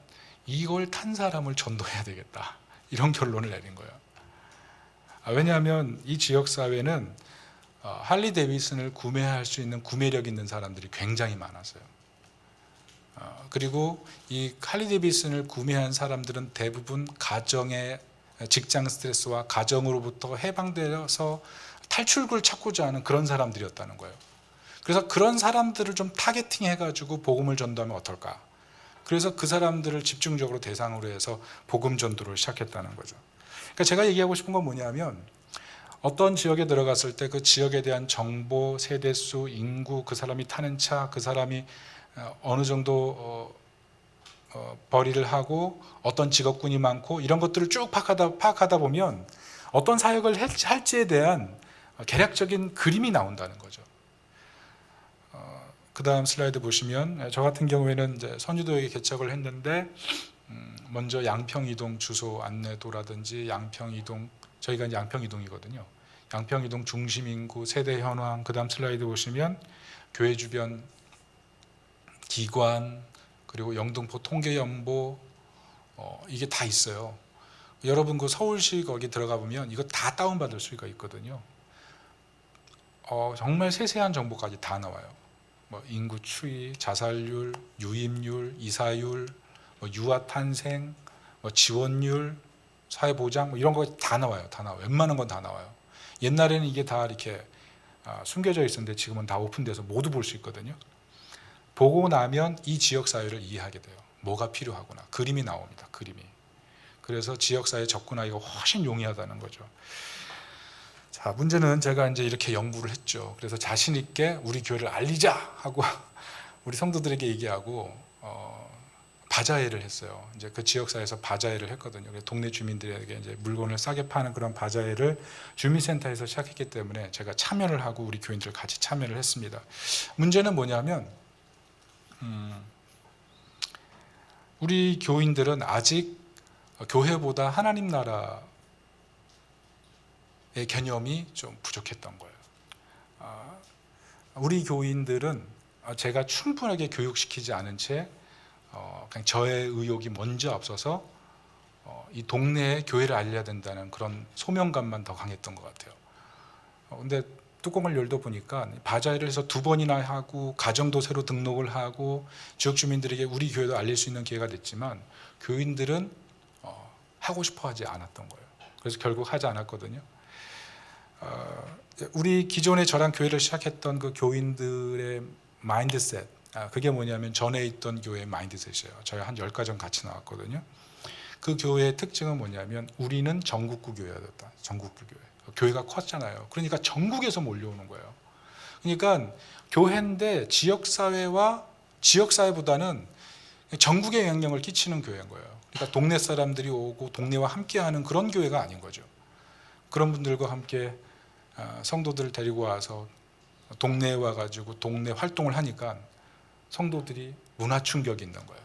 이걸 탄 사람을 전도해야 되겠다, 이런 결론을 내린 거예요. 왜냐하면 이 지역사회는 할리 데이비슨을 구매할 수 있는 구매력 있는 사람들이 굉장히 많았어요. 그리고 이 할리 데이비슨을 구매한 사람들은 대부분 가정의 직장 스트레스와 가정으로부터 해방되어서 탈출구를 찾고자 하는 그런 사람들이었다는 거예요. 그래서 그런 사람들을 좀 타겟팅 해가지고 복음을 전도하면 어떨까? 그래서 그 사람들을 집중적으로 대상으로 해서 복음 전도를 시작했다는 거죠. 그러니까 제가 얘기하고 싶은 건 뭐냐면, 어떤 지역에 들어갔을 때 그 지역에 대한 정보, 세대수, 인구, 그 사람이 타는 차, 그 사람이 어느 정도 벌이를 하고 어떤 직업군이 많고 이런 것들을 쭉 파악하다 보면 어떤 사역을 할지에 대한 개략적인 그림이 나온다는 거죠. 그 다음 슬라이드 보시면, 저 같은 경우에는 이제 선유도에 개척을 했는데, 먼저 양평이동 주소 안내도라든지 양평이동, 저희가 이제 양평이동이거든요. 양평이동 중심 인구, 세대 현황, 그 다음 슬라이드 보시면 교회 주변 기관, 그리고 영등포 통계연보, 이게 다 있어요. 여러분 그 서울시 거기 들어가 보면 이거 다 다운받을 수가 있거든요. 정말 세세한 정보까지 다 나와요. 인구 추이, 자살률, 유입률, 이사율, 유아 탄생, 지원율, 사회보장 이런 거 다 나와요. 다 나와요. 웬만한 건 다 나와요. 옛날에는 이게 다 이렇게 숨겨져 있었는데 지금은 다 오픈돼서 모두 볼 수 있거든요. 보고 나면 이 지역사회를 이해하게 돼요. 뭐가 필요하구나. 그림이 나옵니다. 그림이. 그래서 지역사회에 접근하기가 훨씬 용이하다는 거죠. 자, 문제는 제가 이제 이렇게 연구를 했죠. 그래서 자신 있게 우리 교회를 알리자 하고 우리 성도들에게 얘기하고 바자회를 했어요. 이제 그 지역사회에서 바자회를 했거든요. 동네 주민들에게 이제 물건을 싸게 파는 그런 바자회를 주민센터에서 시작했기 때문에 제가 참여를 하고 우리 교인들 같이 참여를 했습니다. 문제는 뭐냐면, 우리 교인들은 아직 교회보다 하나님 나라의 개념이 좀 부족했던 거예요. 우리 교인들은 제가 충분하게 교육시키지 않은 채 그냥 저의 의욕이 먼저 앞서서 이 동네에 교회를 알려야 된다는 그런 소명감만 더 강했던 것 같아요. 근데 뚜껑을 열다 보니까 바자회를 해서 2번이나 하고 가정도 새로 등록을 하고 지역 주민들에게 우리 교회도 알릴 수 있는 기회가 됐지만 교인들은 하고 싶어 하지 않았던 거예요. 그래서 결국 하지 않았거든요. 우리 기존에 저랑 교회를 시작했던 그 교인들의 마인드셋, 그게 뭐냐면 전에 있던 교회의 마인드셋이에요. 저희 한 10가정 같이 나왔거든요. 그 교회의 특징은 뭐냐면 우리는 전국구 교회였다. 전국구 교회. 교회가 컸잖아요. 그러니까 전국에서 몰려오는 거예요. 그러니까 교회인데 지역사회와 지역사회보다는 전국에 영향력을 끼치는 교회인 거예요. 그러니까 동네 사람들이 오고 동네와 함께하는 그런 교회가 아닌 거죠. 그런 분들과 함께 성도들을 데리고 와서 동네에 와가지고 동네 활동을 하니까 성도들이 문화 충격이 있는 거예요.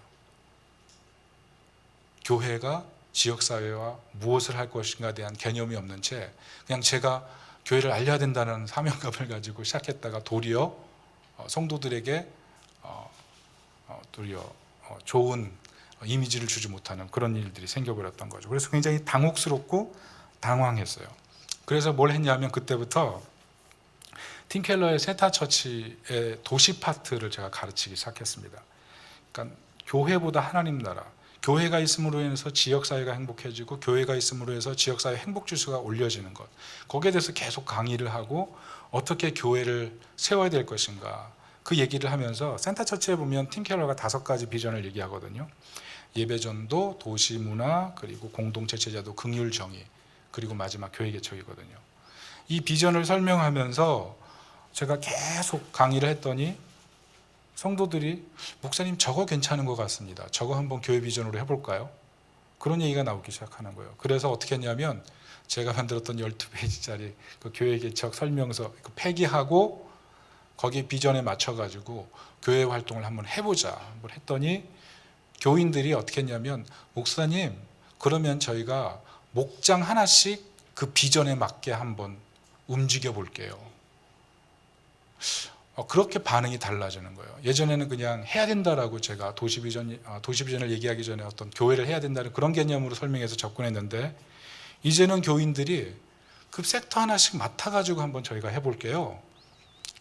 교회가 지역사회와 무엇을 할 것인가에 대한 개념이 없는 채 그냥 제가 교회를 알려야 된다는 사명감을 가지고 시작했다가 도리어 성도들에게 도리어 좋은 이미지를 주지 못하는 그런 일들이 생겨버렸던 거죠. 그래서 굉장히 당혹스럽고 당황했어요. 그래서 뭘 했냐면 그때부터 팀 켈러의 세타처치의 도시 파트를 제가 가르치기 시작했습니다. 그러니까 교회보다 하나님 나라, 교회가 있음으로 인해서 지역사회가 행복해지고 교회가 있음으로 해서 지역사회 행복지수가 올려지는 것, 거기에 대해서 계속 강의를 하고 어떻게 교회를 세워야 될 것인가 그 얘기를 하면서 센터처치에 보면 팀 켈러가 5가지 비전을 얘기하거든요. 예배전도, 도시문화, 그리고 공동체 제자도, 긍휼 정의, 그리고 마지막 교회 개척이거든요. 이 비전을 설명하면서 제가 계속 강의를 했더니 성도들이 목사님 저거 괜찮은 것 같습니다. 저거 한번 교회 비전으로 해볼까요? 그런 얘기가 나오기 시작하는 거예요. 그래서 어떻게 했냐면 제가 만들었던 12페이지짜리 그 교회 개척 설명서 폐기하고 거기에 비전에 맞춰가지고 교회 활동을 한번 해보자. 한번 했더니 교인들이 어떻게 했냐면 목사님 그러면 저희가 목장 하나씩 그 비전에 맞게 한번 움직여 볼게요. 그렇게 반응이 달라지는 거예요. 예전에는 그냥 해야 된다라고 제가 도시비전을 얘기하기 전에 어떤 교회를 해야 된다는 그런 개념으로 설명해서 접근했는데 이제는 교인들이 그 섹터 하나씩 맡아가지고 한번 저희가 해볼게요.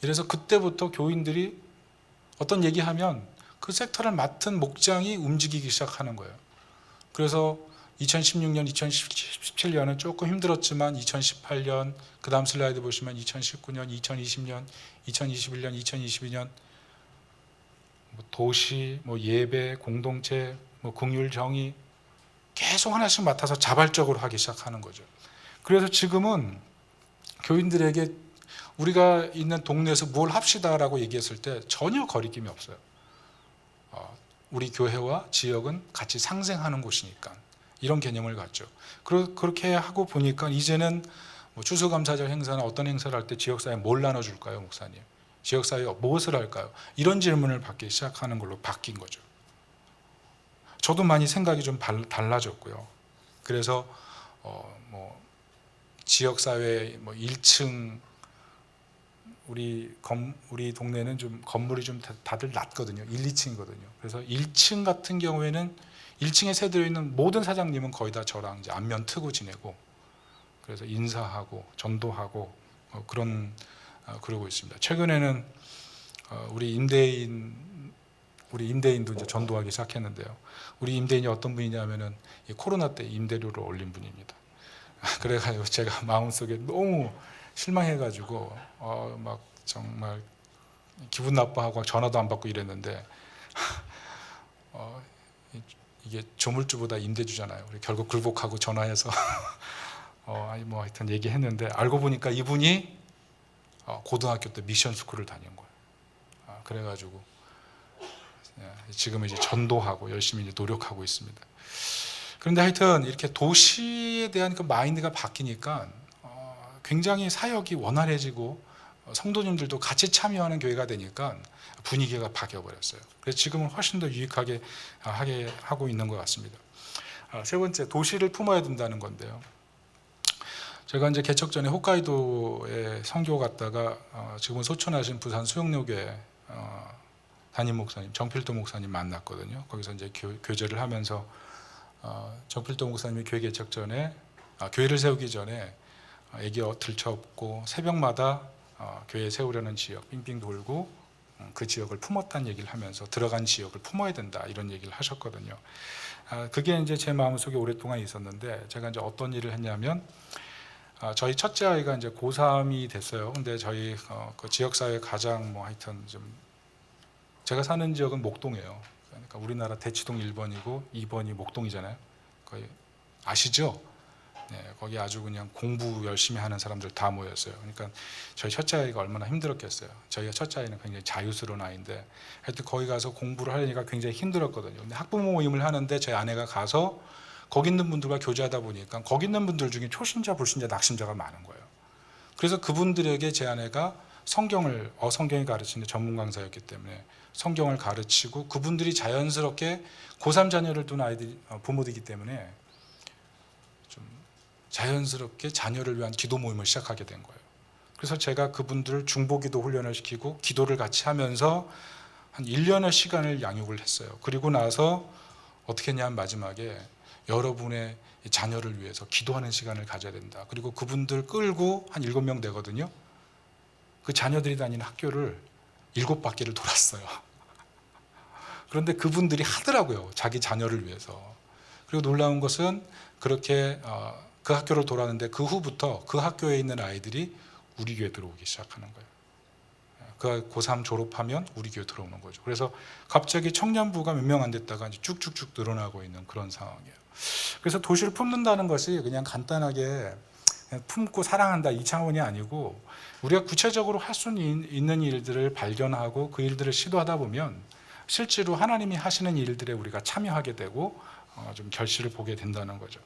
이래서 그때부터 교인들이 어떤 얘기하면 그 섹터를 맡은 목장이 움직이기 시작하는 거예요. 그래서 2016년, 2017년은 조금 힘들었지만 2018년, 그 다음 슬라이드 보시면 2019년, 2020년, 2021년, 2022년 도시, 예배, 공동체, 긍휼, 정의 계속 하나씩 맡아서 자발적으로 하기 시작하는 거죠. 그래서 지금은 교인들에게 우리가 있는 동네에서 뭘 합시다라고 얘기했을 때 전혀 거리낌이 없어요. 우리 교회와 지역은 같이 상생하는 곳이니까 이런 개념을 갖죠. 그렇게 하고 보니까 이제는 추수감사절 행사나 어떤 행사를 할 때 지역사회에 뭘 나눠줄까요, 목사님? 지역사회가 무엇을 할까요? 이런 질문을 받기 시작하는 걸로 바뀐 거죠. 저도 많이 생각이 좀 달라졌고요. 그래서 지역사회 1층 우리 동네는 좀 건물이 좀 다들 낮거든요. 1, 2층이거든요. 그래서 1층 같은 경우에는 1층에 세대에 있는 모든 사장님은 거의 다 저랑 이제 안면 트고 지내고 그래서 인사하고 전도하고 그러고 있습니다. 최근에는 우리 임대인도 이제 전도하기 시작했는데요. 우리 임대인이 어떤 분이냐면은 코로나 때 임대료를 올린 분입니다. 그래가지고 제가 마음속에 너무 실망해가지고 막 정말 기분 나빠하고 전화도 안 받고 이랬는데 이게 조물주보다 임대주잖아요. 우리 결국 굴복하고 전화해서 하여튼 얘기했는데 알고 보니까 이분이 고등학교 때 미션 스쿨을 다닌 거예요. 그래가지고 지금 이제 전도하고 열심히 이제 노력하고 있습니다. 그런데 하여튼 이렇게 도시에 대한 그 마인드가 바뀌니까 굉장히 사역이 원활해지고 성도님들도 같이 참여하는 교회가 되니까 분위기가 바뀌어버렸어요. 그래서 지금은 훨씬 더 유익하게 하게 하고 있는 것 같습니다. 세 번째, 도시를 품어야 된다는 건데요. 제가 이제 개척 전에 홋카이도에 선교 갔다가 지금은 소천하신 부산 수영로교회 담임 목사님 정필도 목사님 만났거든요. 거기서 이제 교제를 하면서 정필도 목사님이 교회 개척 전에 교회를 세우기 전에 애기 들쳐업고 새벽마다 교회 세우려는 지역 빙빙 돌고 그 지역을 품었다는 얘기를 하면서 들어간 지역을 품어야 된다 이런 얘기를 하셨거든요. 그게 이제 제 마음속에 오랫동안 있었는데 제가 이제 어떤 일을 했냐면 저희 첫째 아이가 이제 고3이 됐어요. 근데 저희 그 지역사회 가장 뭐 하여튼 좀 제가 사는 지역은 목동이에요. 그러니까 우리나라 대치동 1번이고 2번이 목동이잖아요. 거의 아시죠? 네, 거기 아주 그냥 공부 열심히 하는 사람들 다 모였어요. 그러니까 저희 첫째 아이가 얼마나 힘들었겠어요. 저희가 첫째 아이는 굉장히 자유스러운 아이인데 하여튼 거기 가서 공부를 하려니까 굉장히 힘들었거든요. 근데 학부모 모임을 하는데 저희 아내가 가서 거기 있는 분들과 교제하다 보니까 거기 있는 분들 중에 초신자, 불신자, 낙심자가 많은 거예요. 그래서 그분들에게 제 아내가 성경을 성경이 가르치는 전문 강사였기 때문에 성경을 가르치고 그분들이 자연스럽게 고3 자녀를 둔 아이들이 부모들이기 때문에 좀 자연스럽게 자녀를 위한 기도 모임을 시작하게 된 거예요. 그래서 제가 그분들을 중보기도 훈련을 시키고 기도를 같이 하면서 한 1년의 시간을 양육을 했어요. 그리고 나서 어떻게 했냐면 마지막에 여러분의 자녀를 위해서 기도하는 시간을 가져야 된다. 그리고 그분들 끌고 한 7명 되거든요. 그 자녀들이 다니는 학교를 7바퀴를 돌았어요. 그런데 그분들이 하더라고요. 자기 자녀를 위해서. 그리고 놀라운 것은 그렇게 그 학교를 돌았는데 그 후부터 그 학교에 있는 아이들이 우리 교회 들어오기 시작하는 거예요. 그 고3 졸업하면 우리 교회 들어오는 거죠. 그래서 갑자기 청년부가 몇 명 안 됐다가 이제 쭉쭉쭉 늘어나고 있는 그런 상황이에요. 그래서 도시를 품는다는 것이 그냥 간단하게 그냥 품고 사랑한다 이 차원이 아니고 우리가 구체적으로 할 수 있는 일들을 발견하고 그 일들을 시도하다 보면 실제로 하나님이 하시는 일들에 우리가 참여하게 되고 좀 결실을 보게 된다는 거죠.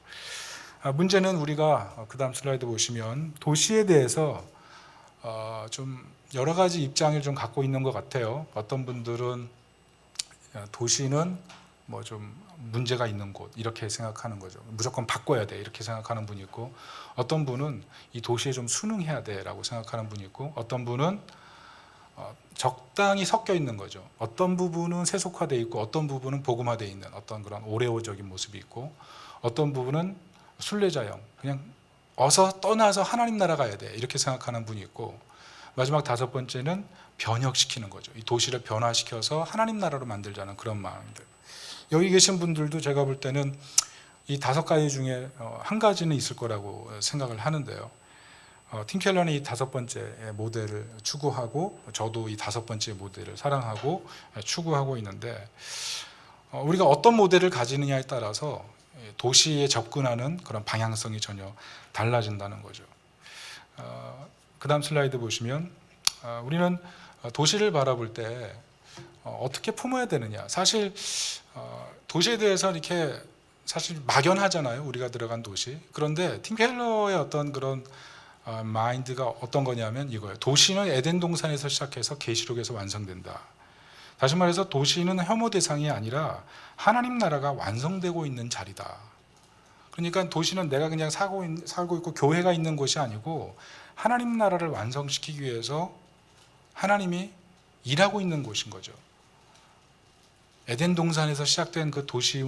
문제는 우리가 그 다음 슬라이드 보시면 도시에 대해서 좀 여러 가지 입장을 좀 갖고 있는 것 같아요. 어떤 분들은 도시는 뭐 좀 문제가 있는 곳 이렇게 생각하는 거죠. 무조건 바꿔야 돼 이렇게 생각하는 분이 있고 어떤 분은 이 도시에 좀 순응해야 돼라고 생각하는 분이 있고 어떤 분은 적당히 섞여 있는 거죠. 어떤 부분은 세속화되어 있고 어떤 부분은 복음화되어 있는 어떤 그런 오레오적인 모습이 있고 어떤 부분은 순례자형 그냥 어서 떠나서 하나님 나라 가야 돼 이렇게 생각하는 분이 있고 마지막 5번째는 변혁시키는 거죠. 이 도시를 변화시켜서 하나님 나라로 만들자는 그런 마음들. 여기 계신 분들도 제가 볼 때는 이 5가지 중에 한 가지는 있을 거라고 생각을 하는데요. 팀 켈러는 이 5번째 모델을 추구하고 저도 이 5번째 모델을 사랑하고 추구하고 있는데 우리가 어떤 모델을 가지느냐에 따라서 도시에 접근하는 그런 방향성이 전혀 달라진다는 거죠. 그 다음 슬라이드 보시면 우리는 도시를 바라볼 때 어떻게 품어야 되느냐. 사실 도시에 대해서 이렇게 사실 막연하잖아요. 우리가 들어간 도시. 그런데 팀 켈러의 어떤 그런 마인드가 어떤 거냐면 이거예요. 도시는 에덴 동산에서 시작해서 계시록에서 완성된다. 다시 말해서 도시는 혐오 대상이 아니라 하나님 나라가 완성되고 있는 자리다. 그러니까 도시는 내가 그냥 살고 있고 교회가 있는 곳이 아니고 하나님 나라를 완성시키기 위해서 하나님이 일하고 있는 곳인 거죠. 에덴 동산에서 시작된 그 도시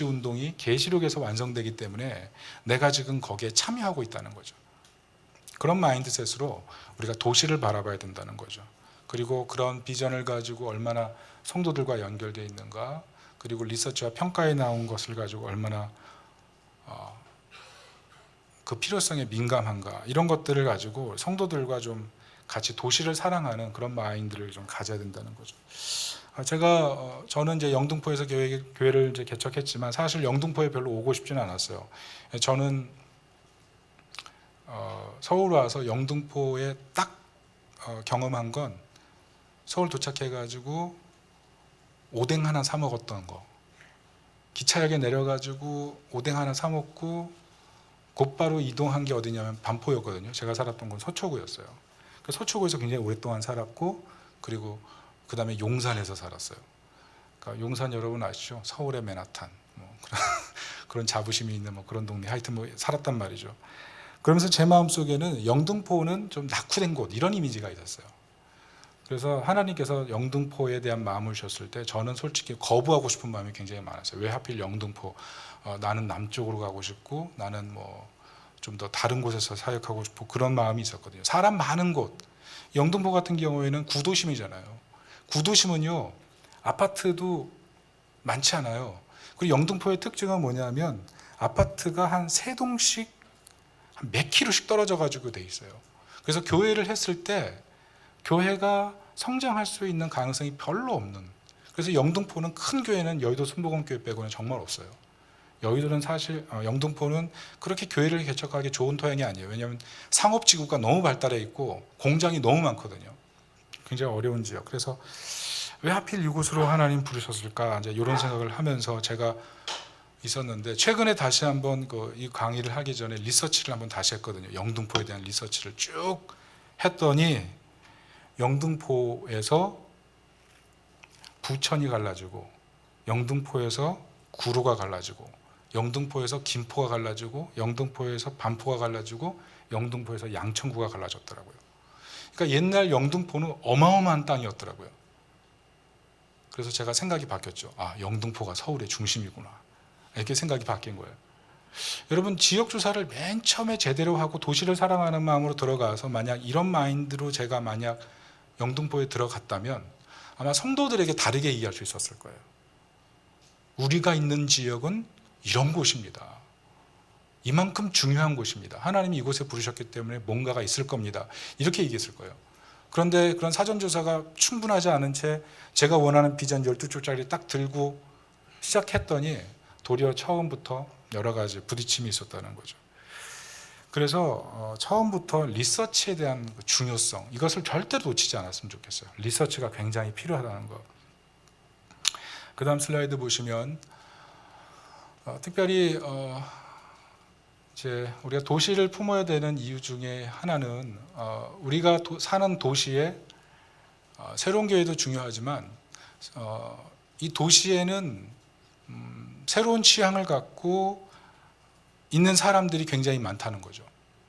운동이 계시록에서 완성되기 때문에 내가 지금 거기에 참여하고 있다는 거죠. 그런 마인드셋으로 우리가 도시를 바라봐야 된다는 거죠. 그리고 그런 비전을 가지고 얼마나 성도들과 연결되어 있는가, 그리고 리서치와 평가에 나온 것을 가지고 얼마나 그 필요성에 민감한가, 이런 것들을 가지고 성도들과 좀 같이 도시를 사랑하는 그런 마인드를 좀 가져야 된다는 거죠. 저는 이제 영등포에서 교회를 이제 개척했지만 사실 영등포에 별로 오고 싶지는 않았어요. 저는 서울 와서 영등포에 딱 경험한 건 서울 도착해가지고 오뎅 하나 사 먹었던 거. 기차역에 내려가지고 오뎅 하나 사 먹고 곧바로 이동한 게 어디냐면 반포였거든요. 제가 살았던 건 서초구였어요. 서초구에서 굉장히 오랫동안 살았고 그리고 그 다음에 용산에서 살았어요. 그러니까 용산 여러분 아시죠? 서울의 맨하탄 뭐 그런 자부심이 있는 뭐 그런 동네 하여튼 뭐 살았단 말이죠. 그러면서 제 마음속에는 영등포는 좀 낙후된 곳 이런 이미지가 있었어요. 그래서 하나님께서 영등포에 대한 마음을 주셨을 때 저는 솔직히 거부하고 싶은 마음이 굉장히 많았어요. 왜 하필 영등포? 나는 남쪽으로 가고 싶고 나는 뭐 좀 더 다른 곳에서 사역하고 싶고 그런 마음이 있었거든요. 사람 많은 곳 영등포 같은 경우에는 구도심이잖아요. 구도심은요 아파트도 많지 않아요. 그리고 영등포의 특징은 뭐냐면 아파트가 한 세 동씩 한 몇 킬로씩 떨어져 가지고 돼 있어요. 그래서 교회를 했을 때 교회가 성장할 수 있는 가능성이 별로 없는, 그래서 영등포는 큰 교회는 여의도 순복음교회 빼고는 정말 없어요. 여의도는 사실 영등포는 그렇게 교회를 개척하기 좋은 토양이 아니에요. 왜냐하면 상업지구가 너무 발달해 있고 공장이 너무 많거든요. 굉장히 어려운 지역. 그래서 왜 하필 이곳으로 하나님 부르셨을까, 이제 이런 생각을 하면서 제가 있었는데, 최근에 다시 한번 이 강의를 하기 전에 리서치를 한번 다시 했거든요. 영등포에 대한 리서치를 쭉 했더니 영등포에서 부천이 갈라지고, 영등포에서 구로가 갈라지고, 영등포에서 김포가 갈라지고, 영등포에서 반포가 갈라지고, 영등포에서 양천구가 갈라졌더라고요. 그러니까 옛날 영등포는 어마어마한 땅이었더라고요. 그래서 제가 생각이 바뀌었죠. 아, 영등포가 서울의 중심이구나, 이렇게 생각이 바뀐 거예요. 여러분, 지역 조사를 맨 처음에 제대로 하고 도시를 사랑하는 마음으로 들어가서 만약 이런 마인드로 제가 만약 영등포에 들어갔다면 아마 성도들에게 다르게 이해할 수 있었을 거예요. 우리가 있는 지역은 이런 곳입니다. 이만큼 중요한 곳입니다. 하나님이 이곳에 부르셨기 때문에 뭔가가 있을 겁니다. 이렇게 얘기했을 거예요. 그런데 그런 사전조사가 충분하지 않은 채 제가 원하는 비전 12쪽짜리 딱 들고 시작했더니 도리어 처음부터 여러 가지 부딪힘이 있었다는 거죠. 그래서 처음부터 리서치에 대한 중요성, 이것을 절대로 놓치지 않았으면 좋겠어요. 리서치가 굉장히 필요하다는 것. 그 다음 슬라이드 보시면 특별히 이제 우리가 도시를 품어야 되는 이유 중에 하나는 우리가 사는 도시에 새로운 교회도 중요하지만 이 도시에는 새로운 취향을 갖고 있는 사람들이 굉장히 많다는 거죠.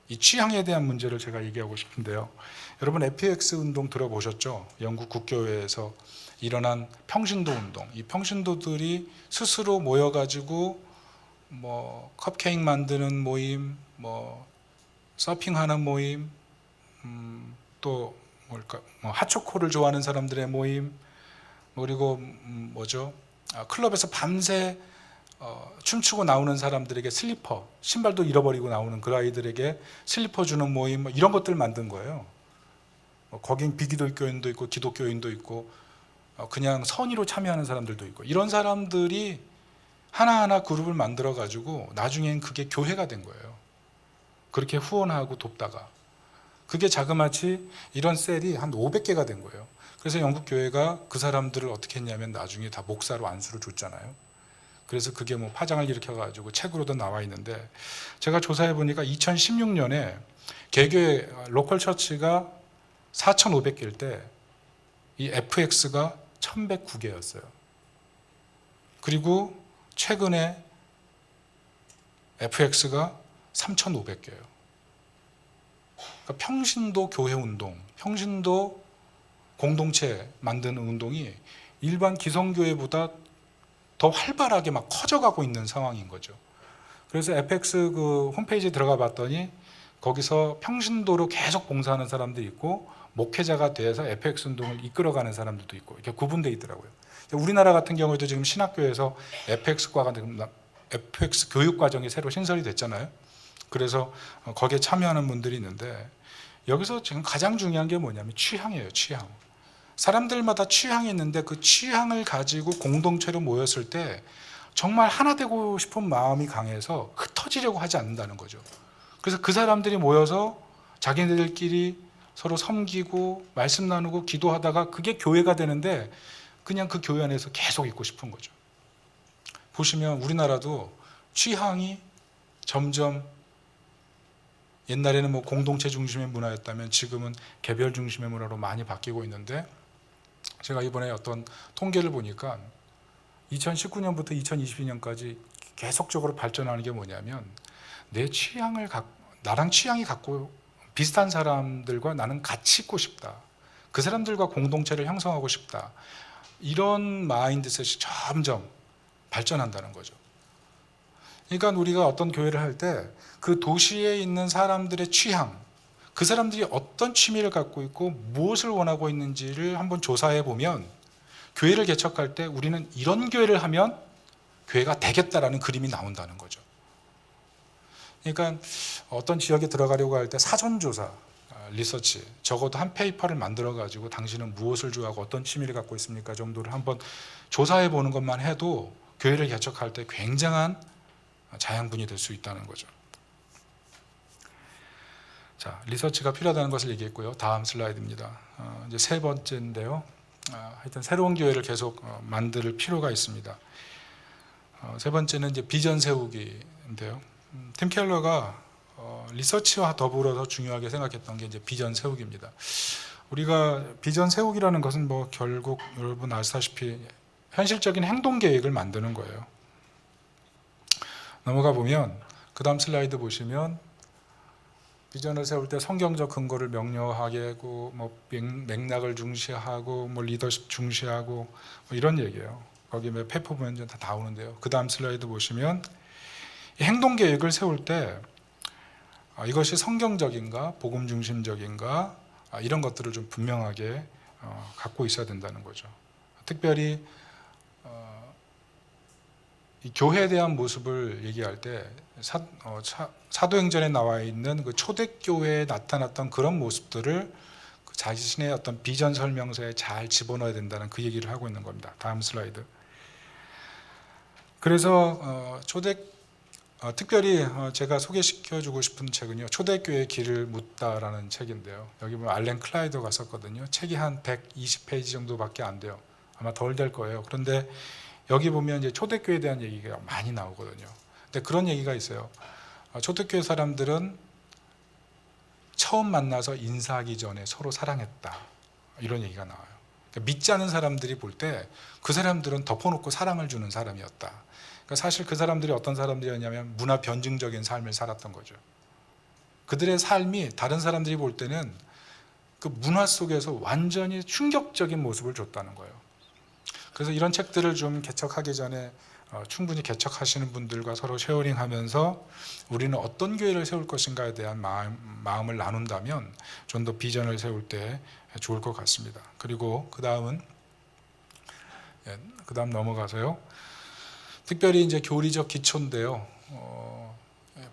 이 취향에 대한 문제를 제가 얘기하고 싶은데요. 여러분, FX 운동 들어보셨죠? 영국 국교회에서 일어난 평신도 운동. 이 평신도들이 스스로 모여가지고 뭐 컵케이크 만드는 모임, 뭐 서핑하는 모임, 또 뭘까, 뭐 핫초코를 좋아하는 사람들의 모임, 그리고 뭐죠? 클럽에서 밤새 춤추고 나오는 사람들에게 슬리퍼, 신발도 잃어버리고 나오는 그 아이들에게 슬리퍼 주는 모임, 뭐 이런 것들 만든 거예요. 거긴 비기독교인도 있고 기독교인도 있고 그냥 선의로 참여하는 사람들도 있고, 이런 사람들이 하나하나 그룹을 만들어 가지고 나중엔 그게 교회가 된 거예요. 그렇게 후원하고 돕다가 그게 자그마치 이런 셀이 한 500개가 된 거예요. 그래서 영국 교회가 그 사람들을 어떻게 했냐면 나중에 다 목사로 안수를 줬잖아요. 그래서 그게 뭐 파장을 일으켜 가지고 책으로도 나와 있는데, 제가 조사해 보니까 2016년에 개교회 로컬 처치가 4,500개일 때 이 FX가 1,109개였어요. 그리고 최근에 FX가 3,500개예요. 그러니까 평신도 교회 운동, 평신도 공동체 만드는 운동이 일반 기성교회보다 더 활발하게 막 커져가고 있는 상황인 거죠. 그래서 FX 그 홈페이지에 들어가 봤더니 거기서 평신도로 계속 봉사하는 사람들이 있고, 목회자가 돼서 FX 운동을 이끌어가는 사람들도 있고, 이렇게 구분되어 있더라고요. 우리나라 같은 경우에도 지금 신학교에서 FX 교육 과정이 새로 신설이 됐잖아요. 그래서 거기에 참여하는 분들이 있는데, 여기서 지금 가장 중요한 게 뭐냐면 취향이에요. 취향. 사람들마다 취향이 있는데 그 취향을 가지고 공동체로 모였을 때 정말 하나 되고 싶은 마음이 강해서 흩어지려고 하지 않는다는 거죠. 그래서 그 사람들이 모여서 자기네들끼리 서로 섬기고 말씀 나누고 기도하다가 그게 교회가 되는데, 그냥 그 교회 안에서 계속 있고 싶은 거죠. 보시면 우리나라도 취향이 점점, 옛날에는 뭐 공동체 중심의 문화였다면 지금은 개별 중심의 문화로 많이 바뀌고 있는데, 제가 이번에 어떤 통계를 보니까 2019년부터 2022년까지 계속적으로 발전하는 게 뭐냐면, 나랑 취향이 갖고 비슷한 사람들과 나는 같이 있고 싶다, 그 사람들과 공동체를 형성하고 싶다, 이런 마인드셋이 점점 발전한다는 거죠. 그러니까 우리가 어떤 교회를 할 때 그 도시에 있는 사람들의 취향, 그 사람들이 어떤 취미를 갖고 있고 무엇을 원하고 있는지를 한번 조사해 보면 교회를 개척할 때 우리는 이런 교회를 하면 교회가 되겠다라는 그림이 나온다는 거죠. 그러니까 어떤 지역에 들어가려고 할 때 사전조사, 리서치, 적어도 한 페이퍼를 만들어 가지고 당신은 무엇을 좋아하고 어떤 취미를 갖고 있습니까 정도를 한번 조사해 보는 것만 해도 교회를 개척할 때 굉장한 자양분이 될 수 있다는 거죠. 자, 리서치가 필요하다는 것을 얘기했고요. 다음 슬라이드입니다. 이제 세 번째인데요. 하여튼 새로운 교회를 계속 만들 필요가 있습니다. 세 번째는 이제 비전 세우기인데요. 팀 켈러가 리서치와 더불어서 중요하게 생각했던 게 이제 비전 세우기입니다. 우리가 비전 세우기라는 것은 뭐 결국 여러분 아시다시피 현실적인 행동 계획을 만드는 거예요. 넘어가 보면 그 다음 슬라이드 보시면 비전을 세울 때 성경적 근거를 명료하게 하고 뭐 맥락을 중시하고 뭐 리더십 중시하고 뭐 이런 얘기예요. 거기 몇 페이퍼 보면 다 나오는데요. 그 다음 슬라이드 보시면 행동 계획을 세울 때 이것이 성경적인가 복음 중심적인가 이런 것들을 좀 분명하게 갖고 있어야 된다는 거죠. 특별히 이 교회에 대한 모습을 얘기할 때 사도행전에 나와 있는 그 초대교회에 나타났던 그런 모습들을 자신의 어떤 비전 설명서에 잘 집어넣어야 된다는 그 얘기를 하고 있는 겁니다. 다음 슬라이드. 그래서 특별히 제가 소개시켜주고 싶은 책은요, 초대교회의 길을 묻다라는 책인데요. 여기 보면 알렌 클라이더가 썼거든요. 책이 한 120페이지 정도밖에 안 돼요. 아마 덜 될 거예요. 그런데 여기 보면 이제 초대교회에 대한 얘기가 많이 나오거든요. 근데 그런 얘기가 있어요. 초대교회 사람들은 처음 만나서 인사하기 전에 서로 사랑했다. 이런 얘기가 나와요. 그러니까 믿지 않은 사람들이 볼 때 그 사람들은 덮어놓고 사랑을 주는 사람이었다. 그러니까 사실 그 사람들이 어떤 사람들이었냐면 문화 변증적인 삶을 살았던 거죠. 그들의 삶이 다른 사람들이 볼 때는 그 문화 속에서 완전히 충격적인 모습을 줬다는 거예요. 그래서 이런 책들을 좀 개척하기 전에 충분히 개척하시는 분들과 서로 쉐어링하면서 우리는 어떤 교회를 세울 것인가에 대한 마음을 나눈다면 좀 더 비전을 세울 때 좋을 것 같습니다. 그리고 그 다음 넘어가서요. 특별히 이제 교리적 기초인데요.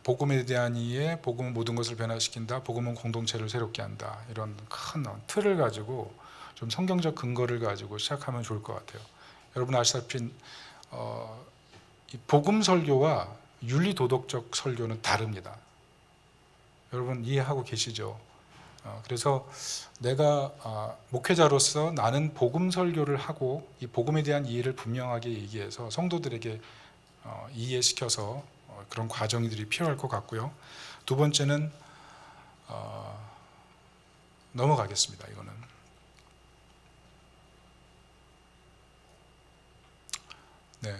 복음에 대한 이해, 복음은 모든 것을 변화시킨다, 복음은 공동체를 새롭게 한다. 이런 큰 틀을 가지고 좀 성경적 근거를 가지고 시작하면 좋을 것 같아요. 여러분 아시다시피 이 복음 설교와 윤리 도덕적 설교는 다릅니다. 여러분 이해하고 계시죠? 그래서 내가 목회자로서 나는 복음 설교를 하고 이 복음에 대한 이해를 분명하게 얘기해서 성도들에게 이해시켜서 그런 과정들이 필요할 것 같고요. 두 번째는 넘어가겠습니다. 이거는 네.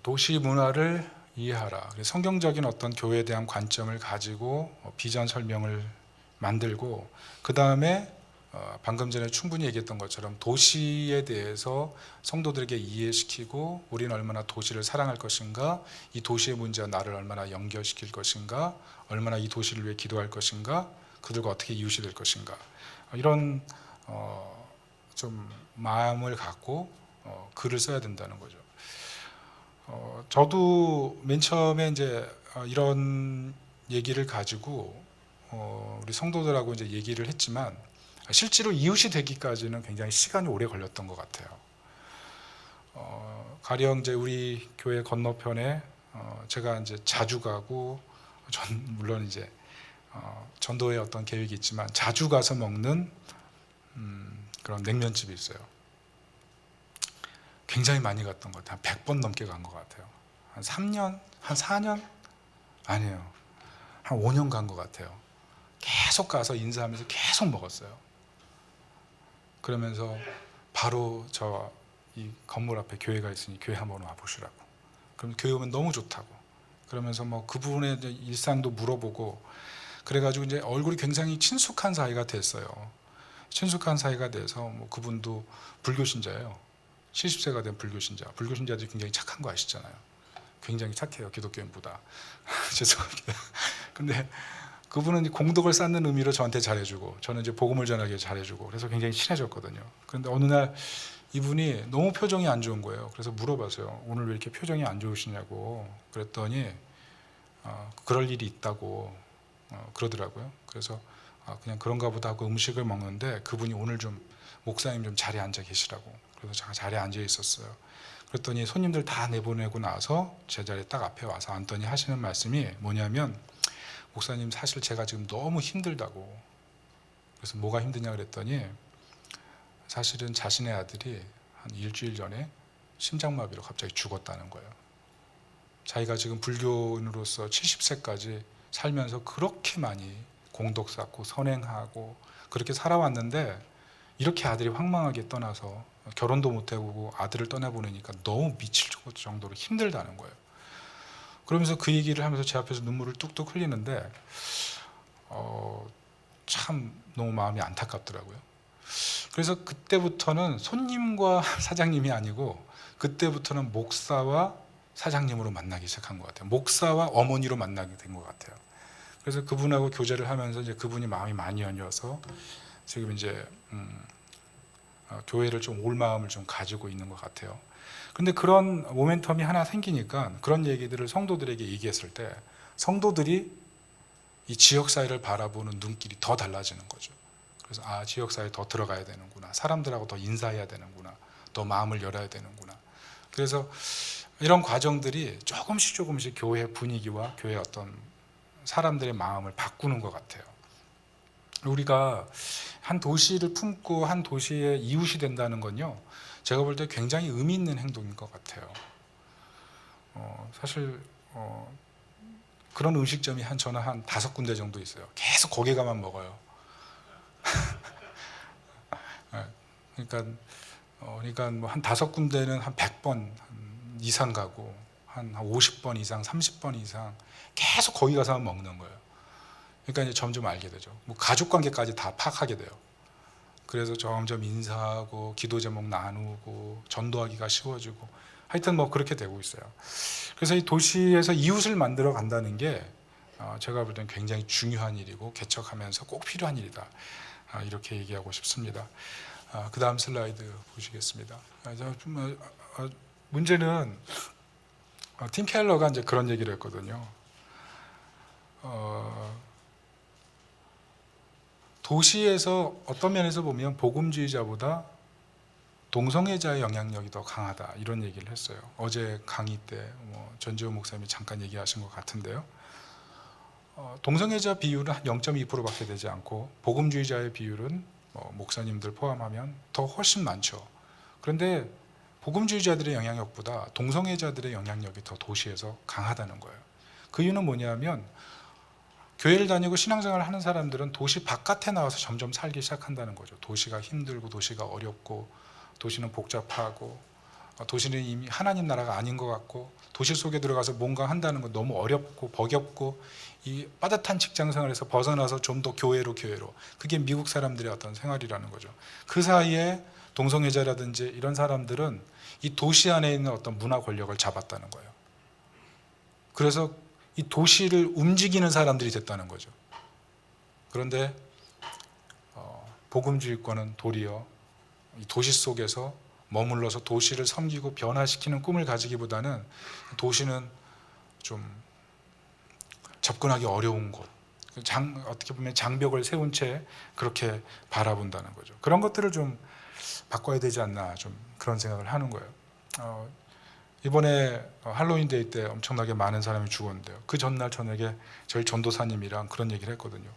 도시 문화를 이해하라. 성경적인 어떤 교회에 대한 관점을 가지고 비전 설명을 만들고 그 다음에 방금 전에 충분히 얘기했던 것처럼 도시에 대해서 성도들에게 이해시키고 우리는 얼마나 도시를 사랑할 것인가, 이 도시의 문제와 나를 얼마나 연결시킬 것인가, 얼마나 이 도시를 위해 기도할 것인가, 그들과 어떻게 이웃이 될 것인가, 이런 좀 마음을 갖고 글을 써야 된다는 거죠. 저도 맨 처음에 이제 이런 얘기를 가지고 우리 성도들하고 이제 얘기를 했지만 실제로 이웃이 되기까지는 굉장히 시간이 오래 걸렸던 것 같아요. 가령 이제 우리 교회 건너편에 제가 이제 자주 가고 물론 이제 전도의 어떤 계획이 있지만 자주 가서 먹는 그런 냉면집이 있어요. 굉장히 많이 갔던 것 같아요. 한 100번 넘게 간 것 같아요. 한 3년? 한 4년? 아니에요. 한 5년 간 것 같아요. 계속 가서 인사하면서 계속 먹었어요. 그러면서 바로 저 이 건물 앞에 교회가 있으니 교회 한번 와보시라고. 그럼 교회 오면 너무 좋다고. 그러면서 뭐 그분의 일상도 물어보고 그래가지고 이제 얼굴이 굉장히 친숙한 사이가 됐어요. 친숙한 사이가 돼서 뭐 그분도 불교신자예요. 70세가 된 불교신자. 불교신자들이 굉장히 착한 거 아시잖아요. 굉장히 착해요, 기독교인보다. 죄송합니다. 근데 그분은 공덕을 쌓는 의미로 저한테 잘해주고, 저는 이제 복음을 전하기 잘해주고, 그래서 굉장히 친해졌거든요. 그런데 어느 날 이분이 너무 표정이 안 좋은 거예요. 그래서 물어봤어요. 오늘 왜 이렇게 표정이 안 좋으시냐고. 그랬더니 그럴 일이 있다고 그러더라고요. 그래서 그냥 그런가 보다 하고 음식을 먹는데, 그분이 오늘 좀 목사님 좀 자리에 앉아 계시라고. 그래서 제가 자리에 앉아 있었어요. 그랬더니 손님들 다 내보내고 나서 제 자리에 딱 앞에 와서 앉더니 하시는 말씀이 뭐냐면, 목사님 사실 제가 지금 너무 힘들다고. 그래서 뭐가 힘드냐 그랬더니, 사실은 자신의 아들이 한 일주일 전에 심장마비로 갑자기 죽었다는 거예요. 자기가 지금 불교인으로서 70세까지 살면서 그렇게 많이 공덕 쌓고 선행하고 그렇게 살아왔는데, 이렇게 아들이 황망하게 떠나서 결혼도 못하고 아들을 떠나보내니까 너무 미칠 정도로 힘들다는 거예요. 그러면서 그 얘기를 하면서 제 앞에서 눈물을 뚝뚝 흘리는데 참 너무 마음이 안타깝더라고요. 그래서 그때부터는 손님과 사장님이 아니고, 그때부터는 목사와 사장님으로 만나기 시작한 것 같아요. 목사와 어머니로 만나게 된 것 같아요. 그래서 그분하고 교제를 하면서 이제 그분이 마음이 많이 열려서 지금 이제 교회를 좀 올 마음을 좀 가지고 있는 것 같아요. 근데 그런 모멘텀이 하나 생기니까 그런 얘기들을 성도들에게 얘기했을 때, 성도들이 이 지역사회를 바라보는 눈길이 더 달라지는 거죠. 그래서 지역사회에 더 들어가야 되는구나, 사람들하고 더 인사해야 되는구나, 더 마음을 열어야 되는구나. 그래서 이런 과정들이 조금씩 교회 분위기와 교회 어떤 사람들의 마음을 바꾸는 것 같아요. 우리가 한 도시를 품고 한 도시의 이웃이 된다는 건요, 제가 볼 때 굉장히 의미 있는 행동인 것 같아요. 사실 그런 음식점이 저는 한 5군데 정도 있어요. 계속 거기 가만 먹어요. 그러니까 뭐 한 5군데는 한 100번 이상 가고, 한 50번 이상, 30번 이상 계속 거기 가서 먹는 거예요. 그러니까 이제 점점 알게 되죠. 뭐 가족 관계까지 다 파악하게 돼요. 그래서 점점 인사하고 기도 제목 나누고 전도하기가 쉬워지고, 하여튼 뭐 그렇게 되고 있어요. 그래서 이 도시에서 이웃을 만들어 간다는 게 제가 볼 때는 굉장히 중요한 일이고 개척하면서 꼭 필요한 일이다, 이렇게 얘기하고 싶습니다. 그 다음 슬라이드 보시겠습니다. 문제는 팀 켈러가 이제 그런 얘기를 했거든요. 도시에서 어떤 면에서 보면 복음주의자보다 동성애자의 영향력이 더 강하다, 이런 얘기를 했어요. 어제 강의 때 전지호 목사님이 잠깐 얘기하신 것 같은데요. 동성애자 비율은 한 0.2%밖에 되지 않고, 복음주의자의 비율은 목사님들 포함하면 더 훨씬 많죠. 그런데 복음주의자들의 영향력보다 동성애자들의 영향력이 더 도시에서 강하다는 거예요. 그 이유는 뭐냐면, 교회를 다니고 신앙생활을 하는 사람들은 도시 바깥에 나와서 점점 살기 시작한다는 거죠. 도시가 힘들고 도시가 어렵고 도시는 복잡하고 도시는 이미 하나님 나라가 아닌 것 같고, 도시 속에 들어가서 뭔가 한다는 건 너무 어렵고 버겁고, 이 빠듯한 직장생활에서 벗어나서 좀 더 교회로, 그게 미국 사람들의 어떤 생활이라는 거죠. 그 사이에 동성애자라든지 이런 사람들은 이 도시 안에 있는 어떤 문화 권력을 잡았다는 거예요. 그래서 이 도시를 움직이는 사람들이 됐다는 거죠. 그런데 복음주의권은 도리어 이 도시 속에서 머물러서 도시를 섬기고 변화시키는 꿈을 가지기보다는, 도시는 좀 접근하기 어려운 곳, 어떻게 보면 장벽을 세운 채 그렇게 바라본다는 거죠. 그런 것들을 좀 바꿔야 되지 않나, 좀 그런 생각을 하는 거예요. 이번에 할로윈 데이 때 엄청나게 많은 사람이 죽었는데요. 그 전날 저녁에 저희 전도사님이랑 그런 얘기를 했거든요.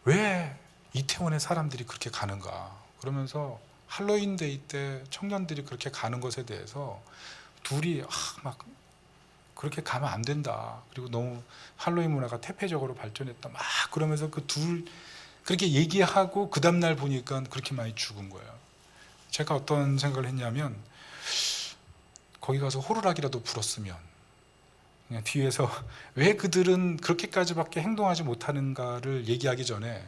왜 이태원에 사람들이 그렇게 가는가, 그러면서 할로윈 데이 때 청년들이 그렇게 가는 것에 대해서 둘이 막 그렇게 가면 안 된다, 그리고 너무 할로윈 문화가 퇴폐적으로 발전했다, 막 그러면서 그 둘 그렇게 얘기하고, 그 다음날 보니까 그렇게 많이 죽은 거예요. 제가 어떤 생각을 했냐면, 거기 가서 호루라기라도 불었으면, 그냥 뒤에서 왜 그들은 그렇게까지밖에 행동하지 못하는가를 얘기하기 전에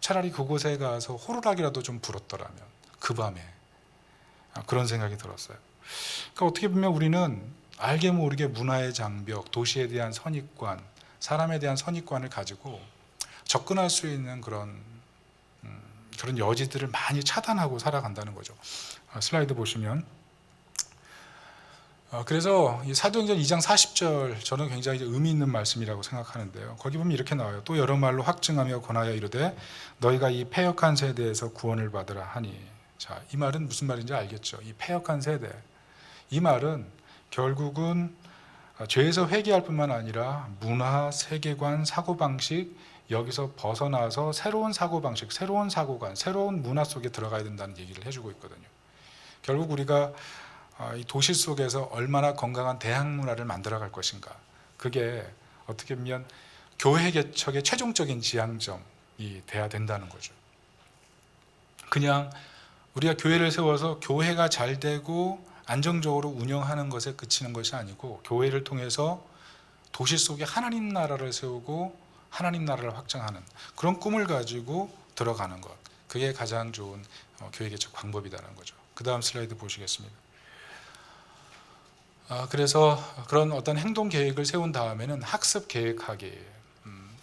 차라리 그곳에 가서 호루라기라도 좀 불었더라면, 그 밤에. 그런 생각이 들었어요. 그러니까 어떻게 보면 우리는 알게 모르게 문화의 장벽, 도시에 대한 선입관, 사람에 대한 선입관을 가지고 접근할 수 있는 그런 여지들을 많이 차단하고 살아간다는 거죠. 슬라이드 보시면 그래서 이 사도행전 2장 40절 저는 굉장히 의미 있는 말씀이라고 생각하는데요. 거기 보면 이렇게 나와요. 또 여러 말로 확증하며 권하여 이르되 너희가 이 패역한 세대에서 구원을 받으라 하니. 자, 이 말은 무슨 말인지 알겠죠? 이 패역한 세대, 이 말은 결국은 죄에서 회개할 뿐만 아니라 문화, 세계관, 사고방식, 여기서 벗어나서 새로운 사고방식, 새로운 사고관, 새로운 문화 속에 들어가야 된다는 얘기를 해주고 있거든요. 결국 우리가 이 도시 속에서 얼마나 건강한 대학 문화를 만들어갈 것인가, 그게 어떻게 보면 교회 개척의 최종적인 지향점이 돼야 된다는 거죠. 그냥 우리가 교회를 세워서 교회가 잘 되고 안정적으로 운영하는 것에 그치는 것이 아니고 교회를 통해서 도시 속에 하나님 나라를 세우고 하나님 나라를 확장하는 그런 꿈을 가지고 들어가는 것, 그게 가장 좋은 교회 개척 방법이라는 거죠. 그 다음 슬라이드 보시겠습니다. 그래서 그런 어떤 행동 계획을 세운 다음에는 학습 계획하기,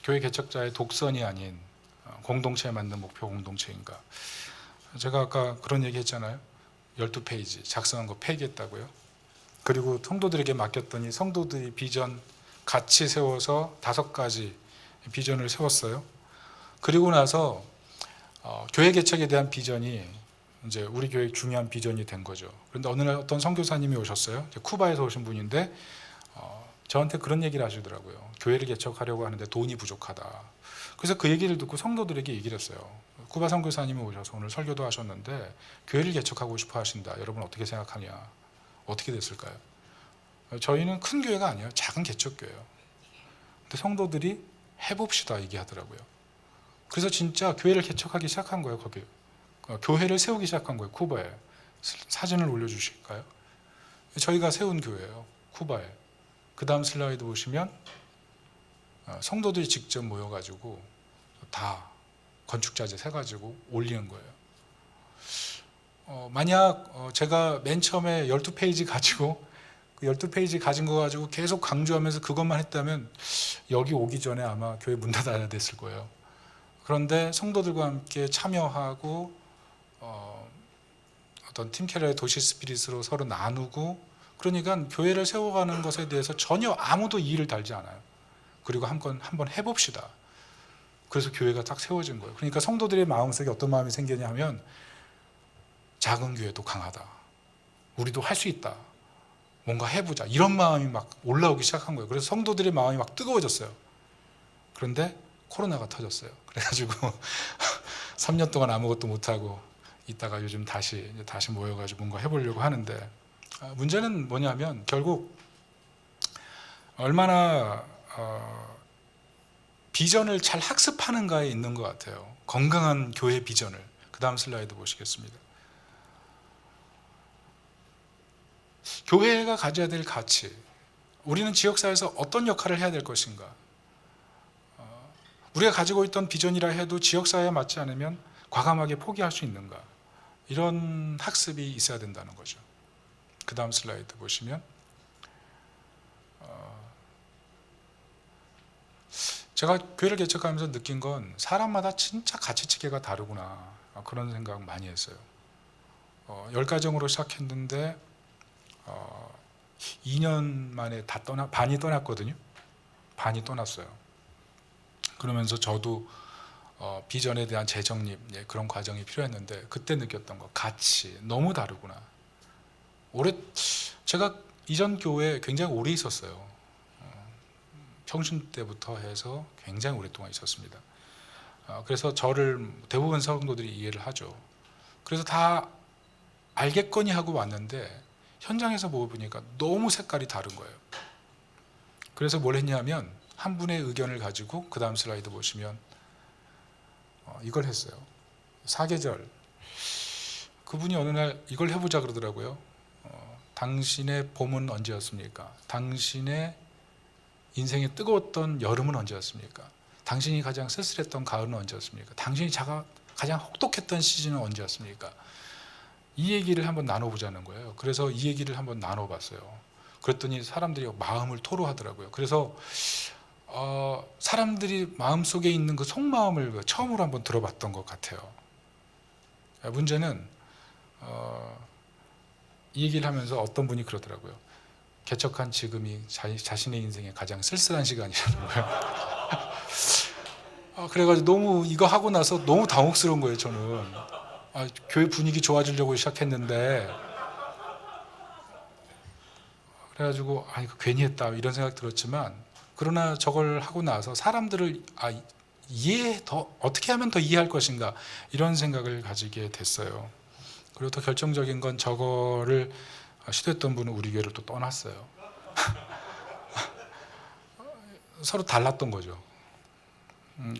교회 개척자의 독선이 아닌 공동체에 맞는 목표 공동체인가. 제가 아까 그런 얘기 했잖아요. 12페이지 작성한 거 폐기했다고요. 그리고 성도들에게 맡겼더니 성도들이 비전 같이 세워서 5가지 비전을 세웠어요. 그리고 나서 교회 개척에 대한 비전이 이제 우리 교회 중요한 비전이 된 거죠. 그런데 어느 날 어떤 선교사님이 오셨어요. 쿠바에서 오신 분인데 저한테 그런 얘기를 하시더라고요. 교회를 개척하려고 하는데 돈이 부족하다. 그래서 그 얘기를 듣고 성도들에게 얘기를 했어요. 쿠바 선교사님이 오셔서 오늘 설교도 하셨는데 교회를 개척하고 싶어 하신다. 여러분 어떻게 생각하냐? 어떻게 됐을까요? 저희는 큰 교회가 아니에요. 작은 개척교회예요. 근데 성도들이 해봅시다 얘기하더라고요. 그래서 진짜 교회를 개척하기 시작한 거예요. 거기 교회를 세우기 시작한 거예요. 쿠바에. 사진을 올려주실까요? 저희가 세운 교회예요. 쿠바에. 그 다음 슬라이드 보시면 성도들이 직접 모여가지고 다 건축자재 세가지고 올리는 거예요. 만약 제가 맨 처음에 12페이지 가지고 그 12페이지 가진 거 가지고 계속 강조하면서 그것만 했다면 여기 오기 전에 아마 교회 문 닫아야 됐을 거예요. 그런데 성도들과 함께 참여하고 어떤 팀캐러의 도시 스피릿으로 서로 나누고, 그러니까 교회를 세워가는 것에 대해서 전혀 아무도 이의를 달지 않아요. 그리고 한번 해봅시다. 그래서 교회가 딱 세워진 거예요. 그러니까 성도들의 마음속에 어떤 마음이 생겼냐면 작은 교회도 강하다. 우리도 할 수 있다. 뭔가 해보자. 이런 마음이 막 올라오기 시작한 거예요. 그래서 성도들의 마음이 막 뜨거워졌어요. 그런데 코로나가 터졌어요. 그래가지고 3년 동안 아무것도 못하고 있다가 요즘 다시 모여가지고 뭔가 해보려고 하는데, 문제는 뭐냐면 결국 얼마나 비전을 잘 학습하는가에 있는 것 같아요. 건강한 교회 비전을. 그 다음 슬라이드 보시겠습니다. 교회가 가져야 될 가치, 우리는 지역사회에서 어떤 역할을 해야 될 것인가. 우리가 가지고 있던 비전이라 해도 지역사회에 맞지 않으면 과감하게 포기할 수 있는가. 이런 학습이 있어야 된다는 거죠. 그 다음 슬라이드 보시면 제가 교회를 개척하면서 느낀 건 사람마다 진짜 가치체계가 다르구나, 그런 생각 많이 했어요. 10가정으로 시작했는데 2년 만에 반이 떠났거든요. 반이 떠났어요. 그러면서 저도 비전에 대한 재정립, 그런 과정이 필요했는데 그때 느꼈던 거, 가치 너무 다르구나. 제가 이전 교회에 굉장히 오래 있었어요. 청춘 때부터 해서 굉장히 오랫동안 있었습니다. 그래서 저를 대부분 성도들이 이해를 하죠. 그래서 다 알겠거니 하고 왔는데 현장에서 보니까 너무 색깔이 다른 거예요. 그래서 뭘 했냐면 한 분의 의견을 가지고, 그 다음 슬라이드 보시면 이걸 했어요. 사계절. 그분이 어느 날 이걸 해보자 그러더라고요. 당신의 봄은 언제였습니까? 당신의 인생에 뜨거웠던 여름은 언제였습니까? 당신이 가장 쓸쓸했던 가을은 언제였습니까? 당신이 가장 혹독했던 시즌은 언제였습니까? 이 얘기를 한번 나눠보자는 거예요. 그래서 이 얘기를 한번 나눠봤어요. 그랬더니 사람들이 마음을 토로하더라고요. 그래서 사람들이 마음속에 있는 그 속마음을 처음으로 한번 들어봤던 것 같아요. 문제는 이 얘기를 하면서 어떤 분이 그러더라고요. 개척한 지금이 자신의 인생에 가장 쓸쓸한 시간이라는 거예요. 그래가지고 너무 이거 하고 나서 너무 당혹스러운 거예요. 저는 교회 분위기 좋아지려고 시작했는데, 그래가지고 이거 괜히 했다 이런 생각 들었지만, 그러나 저걸 하고 나서 사람들을 어떻게 하면 더 이해할 것인가 이런 생각을 가지게 됐어요. 그리고 더 결정적인 건 저거를 시도했던 분은 우리 교회를 또 떠났어요. 서로 달랐던 거죠.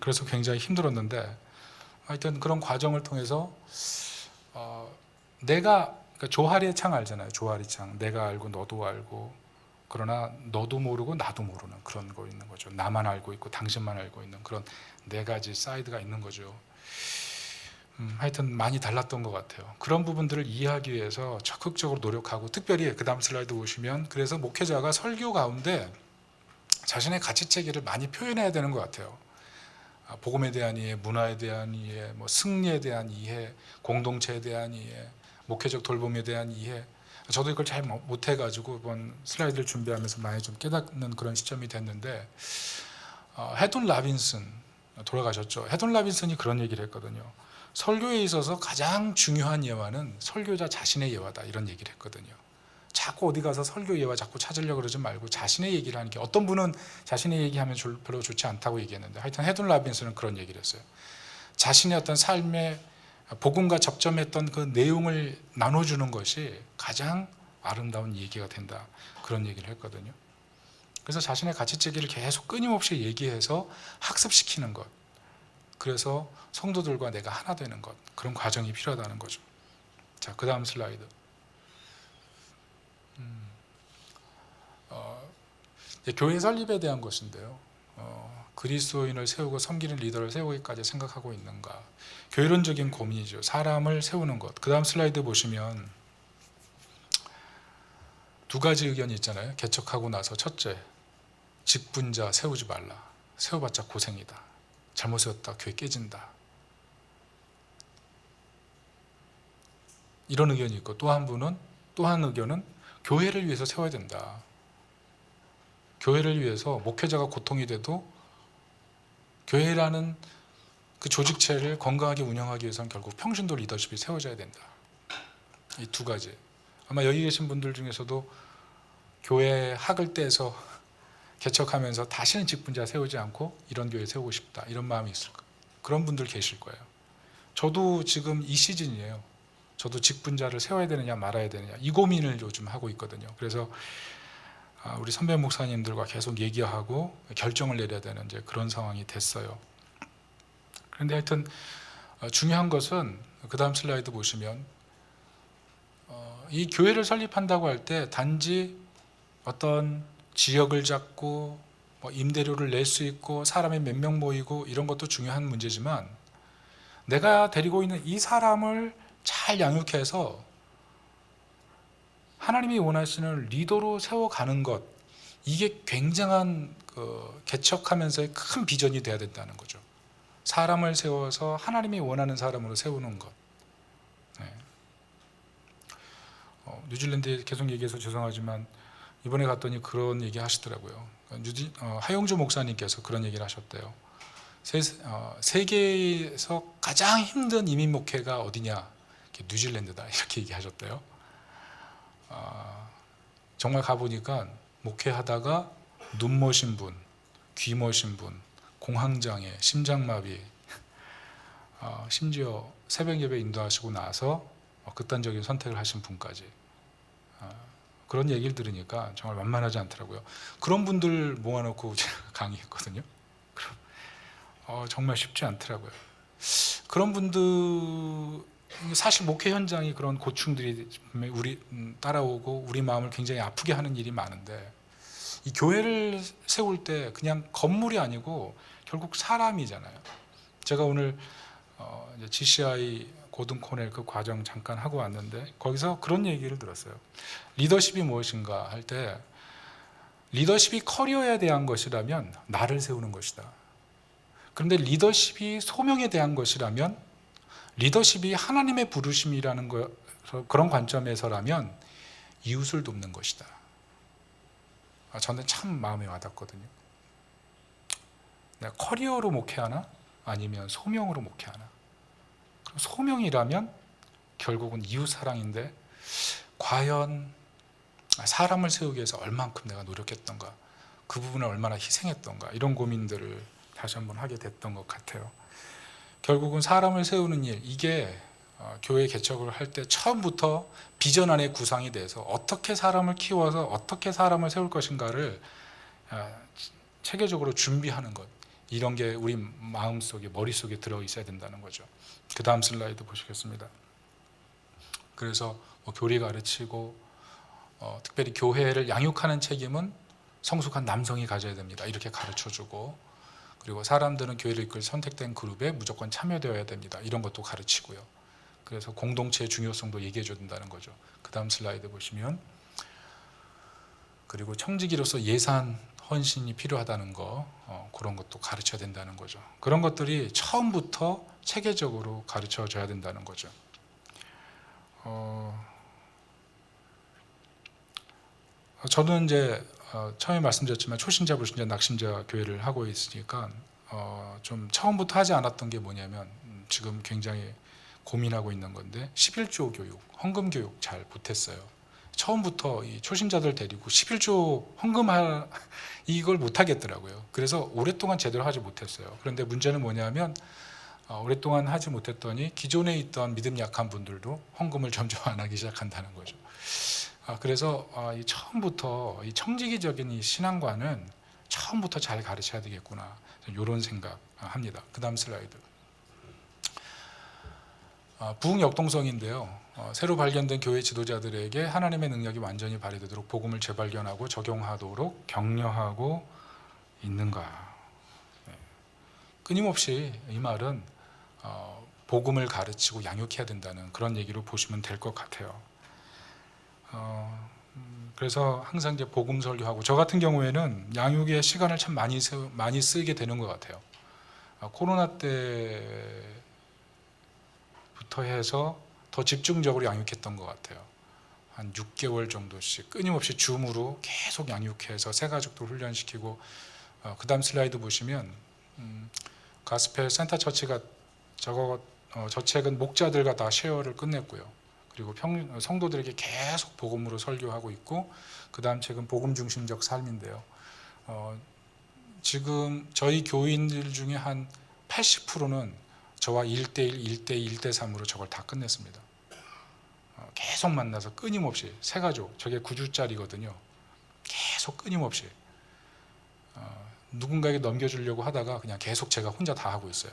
그래서 굉장히 힘들었는데, 하여튼 그런 과정을 통해서 그러니까 조화리의 창 알잖아요. 조화리 창. 내가 알고 너도 알고, 그러나 너도 모르고 나도 모르는 그런 거 있는 거죠. 나만 알고 있고 당신만 알고 있는 그런 네 가지 사이드가 있는 거죠. 하여튼 많이 달랐던 것 같아요. 그런 부분들을 이해하기 위해서 적극적으로 노력하고, 특별히 그 다음 슬라이드 보시면, 그래서 목회자가 설교 가운데 자신의 가치체계를 많이 표현해야 되는 것 같아요. 복음에 대한 이해, 문화에 대한 이해, 뭐 승리에 대한 이해, 공동체에 대한 이해, 목회적 돌봄에 대한 이해. 저도 이걸 잘 못해가지고 이번 슬라이드를 준비하면서 많이 좀 깨닫는 그런 시점이 됐는데, 헤돈 라빈슨 돌아가셨죠. 헤돈 라빈슨이 그런 얘기를 했거든요. 설교에 있어서 가장 중요한 예화는 설교자 자신의 예화다, 이런 얘기를 했거든요. 자꾸 어디 가서 설교 예화 자꾸 찾으려고 그러지 말고 자신의 얘기를 하는 게, 어떤 분은 자신의 얘기하면 별로 좋지 않다고 얘기했는데, 하여튼 헤돈 라빈슨은 그런 얘기를 했어요. 자신의 어떤 삶의 복음과 접점했던 그 내용을 나눠주는 것이 가장 아름다운 얘기가 된다, 그런 얘기를 했거든요. 그래서 자신의 가치체계를 계속 끊임없이 얘기해서 학습시키는 것, 그래서 성도들과 내가 하나 되는 것, 그런 과정이 필요하다는 거죠. 자, 그 다음 슬라이드. 교회 설립에 대한 것인데요. 그리스도인을 세우고 섬기는 리더를 세우기까지 생각하고 있는가? 교회론적인 고민이죠. 사람을 세우는 것. 그 다음 슬라이드 보시면 두 가지 의견이 있잖아요. 개척하고 나서 첫째, 직분자 세우지 말라. 세워봤자 고생이다. 잘못 세웠다 교회 깨진다. 이런 의견이 있고, 또 한 의견은 교회를 위해서 세워야 된다. 교회를 위해서 목회자가 고통이 돼도 교회라는 그 조직체를 건강하게 운영하기 위해서는 결국 평신도 리더십이 세워져야 된다. 이 두 가지. 아마 여기 계신 분들 중에서도 교회 학을 떼서 개척하면서 다시는 직분자 세우지 않고 이런 교회 세우고 싶다, 이런 마음이 있을 거예요. 그런 분들 계실 거예요. 저도 지금 이 시즌이에요. 저도 직분자를 세워야 되느냐 말아야 되느냐, 이 고민을 요즘 하고 있거든요. 그래서 우리 선배 목사님들과 계속 얘기하고 결정을 내려야 되는 이제 그런 상황이 됐어요. 그런데 하여튼 중요한 것은 그 다음 슬라이드 보시면, 이 교회를 설립한다고 할 때 단지 어떤 지역을 잡고 임대료를 낼 수 있고 사람이 몇 명 모이고 이런 것도 중요한 문제지만, 내가 데리고 있는 이 사람을 잘 양육해서 하나님이 원하시는 리더로 세워가는 것, 이게 굉장한 개척하면서의 큰 비전이 돼야 된다는 거죠. 사람을 세워서 하나님이 원하는 사람으로 세우는 것. 네. 뉴질랜드에 계속 얘기해서 죄송하지만 이번에 갔더니 그런 얘기 하시더라고요. 하용주 목사님께서 그런 얘기를 하셨대요. 세계에서 가장 힘든 이민 목회가 어디냐? 뉴질랜드다, 이렇게 얘기하셨대요. 정말 가보니까 목회하다가 눈 머신 분, 귀 머신 분, 공황장애, 심장마비, 심지어 새벽 예배 인도하시고 나서 극단적인 선택을 하신 분까지, 그런 얘기를 들으니까 정말 만만하지 않더라고요. 그런 분들 모아놓고 제가 강의했거든요. 정말 쉽지 않더라고요. 그런 분들, 사실 목회 현장이 그런 고충들이 우리 따라오고 우리 마음을 굉장히 아프게 하는 일이 많은데, 이 교회를 세울 때 그냥 건물이 아니고 결국 사람이잖아요. 제가 오늘 GCI 고든 코넬 그 과정 잠깐 하고 왔는데 거기서 그런 얘기를 들었어요. 리더십이 무엇인가 할 때 리더십이 커리어에 대한 것이라면 나를 세우는 것이다. 그런데 리더십이 소명에 대한 것이라면, 리더십이 하나님의 부르심이라는 그런 관점에서라면 이웃을 돕는 것이다. 저는 참 마음에 와닿거든요. 내가 커리어로 목회하나 아니면 소명으로 목회하나. 소명이라면 결국은 이웃 사랑인데, 과연 사람을 세우기 위해서 얼만큼 내가 노력했던가, 그 부분을 얼마나 희생했던가, 이런 고민들을 다시 한번 하게 됐던 것 같아요. 결국은 사람을 세우는 일, 이게 교회 개척을 할 때 처음부터 비전 안에 구상이 돼서 어떻게 사람을 키워서 어떻게 사람을 세울 것인가를 체계적으로 준비하는 것, 이런 게 우리 마음속에, 머릿속에 들어있어야 된다는 거죠. 그 다음 슬라이드 보시겠습니다. 그래서 교리 가르치고 특별히 교회를 양육하는 책임은 성숙한 남성이 가져야 됩니다. 이렇게 가르쳐주고, 그리고 사람들은 교회를 이끌 선택된 그룹에 무조건 참여되어야 됩니다. 이런 것도 가르치고요. 그래서 공동체의 중요성도 얘기해 줘야 된다는 거죠. 그 다음 슬라이드 보시면, 그리고 청지기로서 예산 헌신이 필요하다는 거, 그런 것도 가르쳐야 된다는 거죠. 그런 것들이 처음부터 체계적으로 가르쳐 줘야 된다는 거죠. 저는 이제 처음에 말씀드렸지만 초신자, 불신자, 낙심자 교회를 하고 있으니까 좀 처음부터 하지 않았던 게 뭐냐면, 지금 굉장히 고민하고 있는 건데, 11조 교육, 헌금 교육 잘 못했어요. 처음부터 이 초신자들 데리고 11조 헌금할 이걸 못하겠더라고요. 그래서 오랫동안 제대로 하지 못했어요. 그런데 문제는 뭐냐면, 오랫동안 하지 못했더니 기존에 있던 믿음 약한 분들도 헌금을 점점 안 하기 시작한다는 거죠. 그래서 처음부터 이 청지기적인 이 신앙관은 처음부터 잘 가르쳐야 되겠구나, 이런 생각합니다. 그 다음 슬라이드. 부흥 역동성인데요. 새로 발견된 교회 지도자들에게 하나님의 능력이 완전히 발휘되도록 복음을 재발견하고 적용하도록 격려하고 있는가. 끊임없이 이 말은 복음을 가르치고 양육해야 된다는 그런 얘기로 보시면 될 것 같아요. 그래서 항상 이제 복음 설교하고, 저 같은 경우에는 양육에 시간을 참 많이 쓰게 되는 것 같아요. 코로나 때부터 해서 더 집중적으로 양육했던 것 같아요. 한 6개월 정도씩 끊임없이 줌으로 계속 양육해서 새가족도 훈련시키고, 그 다음 슬라이드 보시면 가스펠 센터 처치가 저 책은 목자들과 다 쉐어를 끝냈고요. 그리고 성도들에게 계속 복음으로 설교하고 있고, 그 다음 책은 복음 중심적 삶인데요. 지금 저희 교인들 중에 한 80%는 저와 1대1, 1대2, 1대3으로 저걸 다 끝냈습니다. 계속 만나서 끊임없이, 새가족, 저게 9주짜리거든요. 계속 끊임없이 누군가에게 넘겨주려고 하다가 그냥 계속 제가 혼자 다 하고 있어요.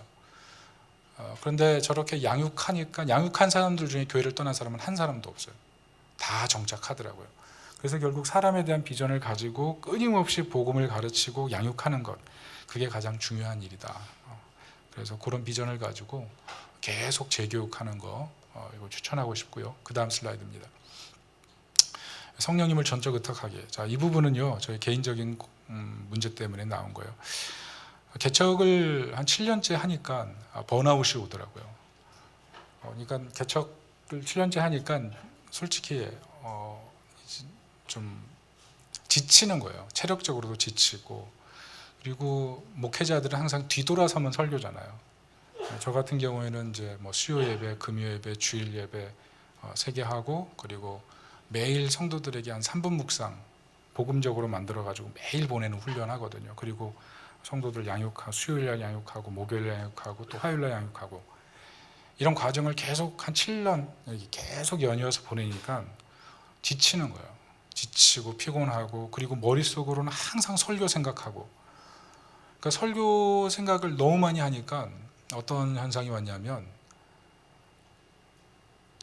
그런데 저렇게 양육하니까, 양육한 사람들 중에 교회를 떠난 사람은 한 사람도 없어요. 다 정착하더라고요. 그래서 결국 사람에 대한 비전을 가지고 끊임없이 복음을 가르치고 양육하는 것, 그게 가장 중요한 일이다. 그래서 그런 비전을 가지고 계속 재교육하는 거, 이거 추천하고 싶고요. 그 다음 슬라이드입니다. 성령님을 전적 의탁하게. 자, 이 부분은요, 저희 개인적인 문제 때문에 나온 거예요. 개척을 한 7년째 하니까 번아웃이 오더라고요. 그러니까 개척을 7년째 하니까 솔직히 좀 지치는 거예요. 체력적으로도 지치고, 그리고 목회자들은 항상 뒤돌아서면 설교잖아요. 저 같은 경우에는 이제 뭐 수요 예배, 금요 예배, 주일 예배 3개 하고, 그리고 매일 성도들에게 한 3분 묵상 복음적으로 만들어 가지고 매일 보내는 훈련하거든요. 그리고 성도들 양육하고, 수요일날 양육하고, 목요일날 양육하고, 또 화요일날 양육하고, 이런 과정을 계속 한 7년 계속 연이어서 보내니까 지치는 거예요. 지치고 피곤하고, 그리고 머릿속으로는 항상 설교 생각하고. 그러니까 설교 생각을 너무 많이 하니까 어떤 현상이 왔냐면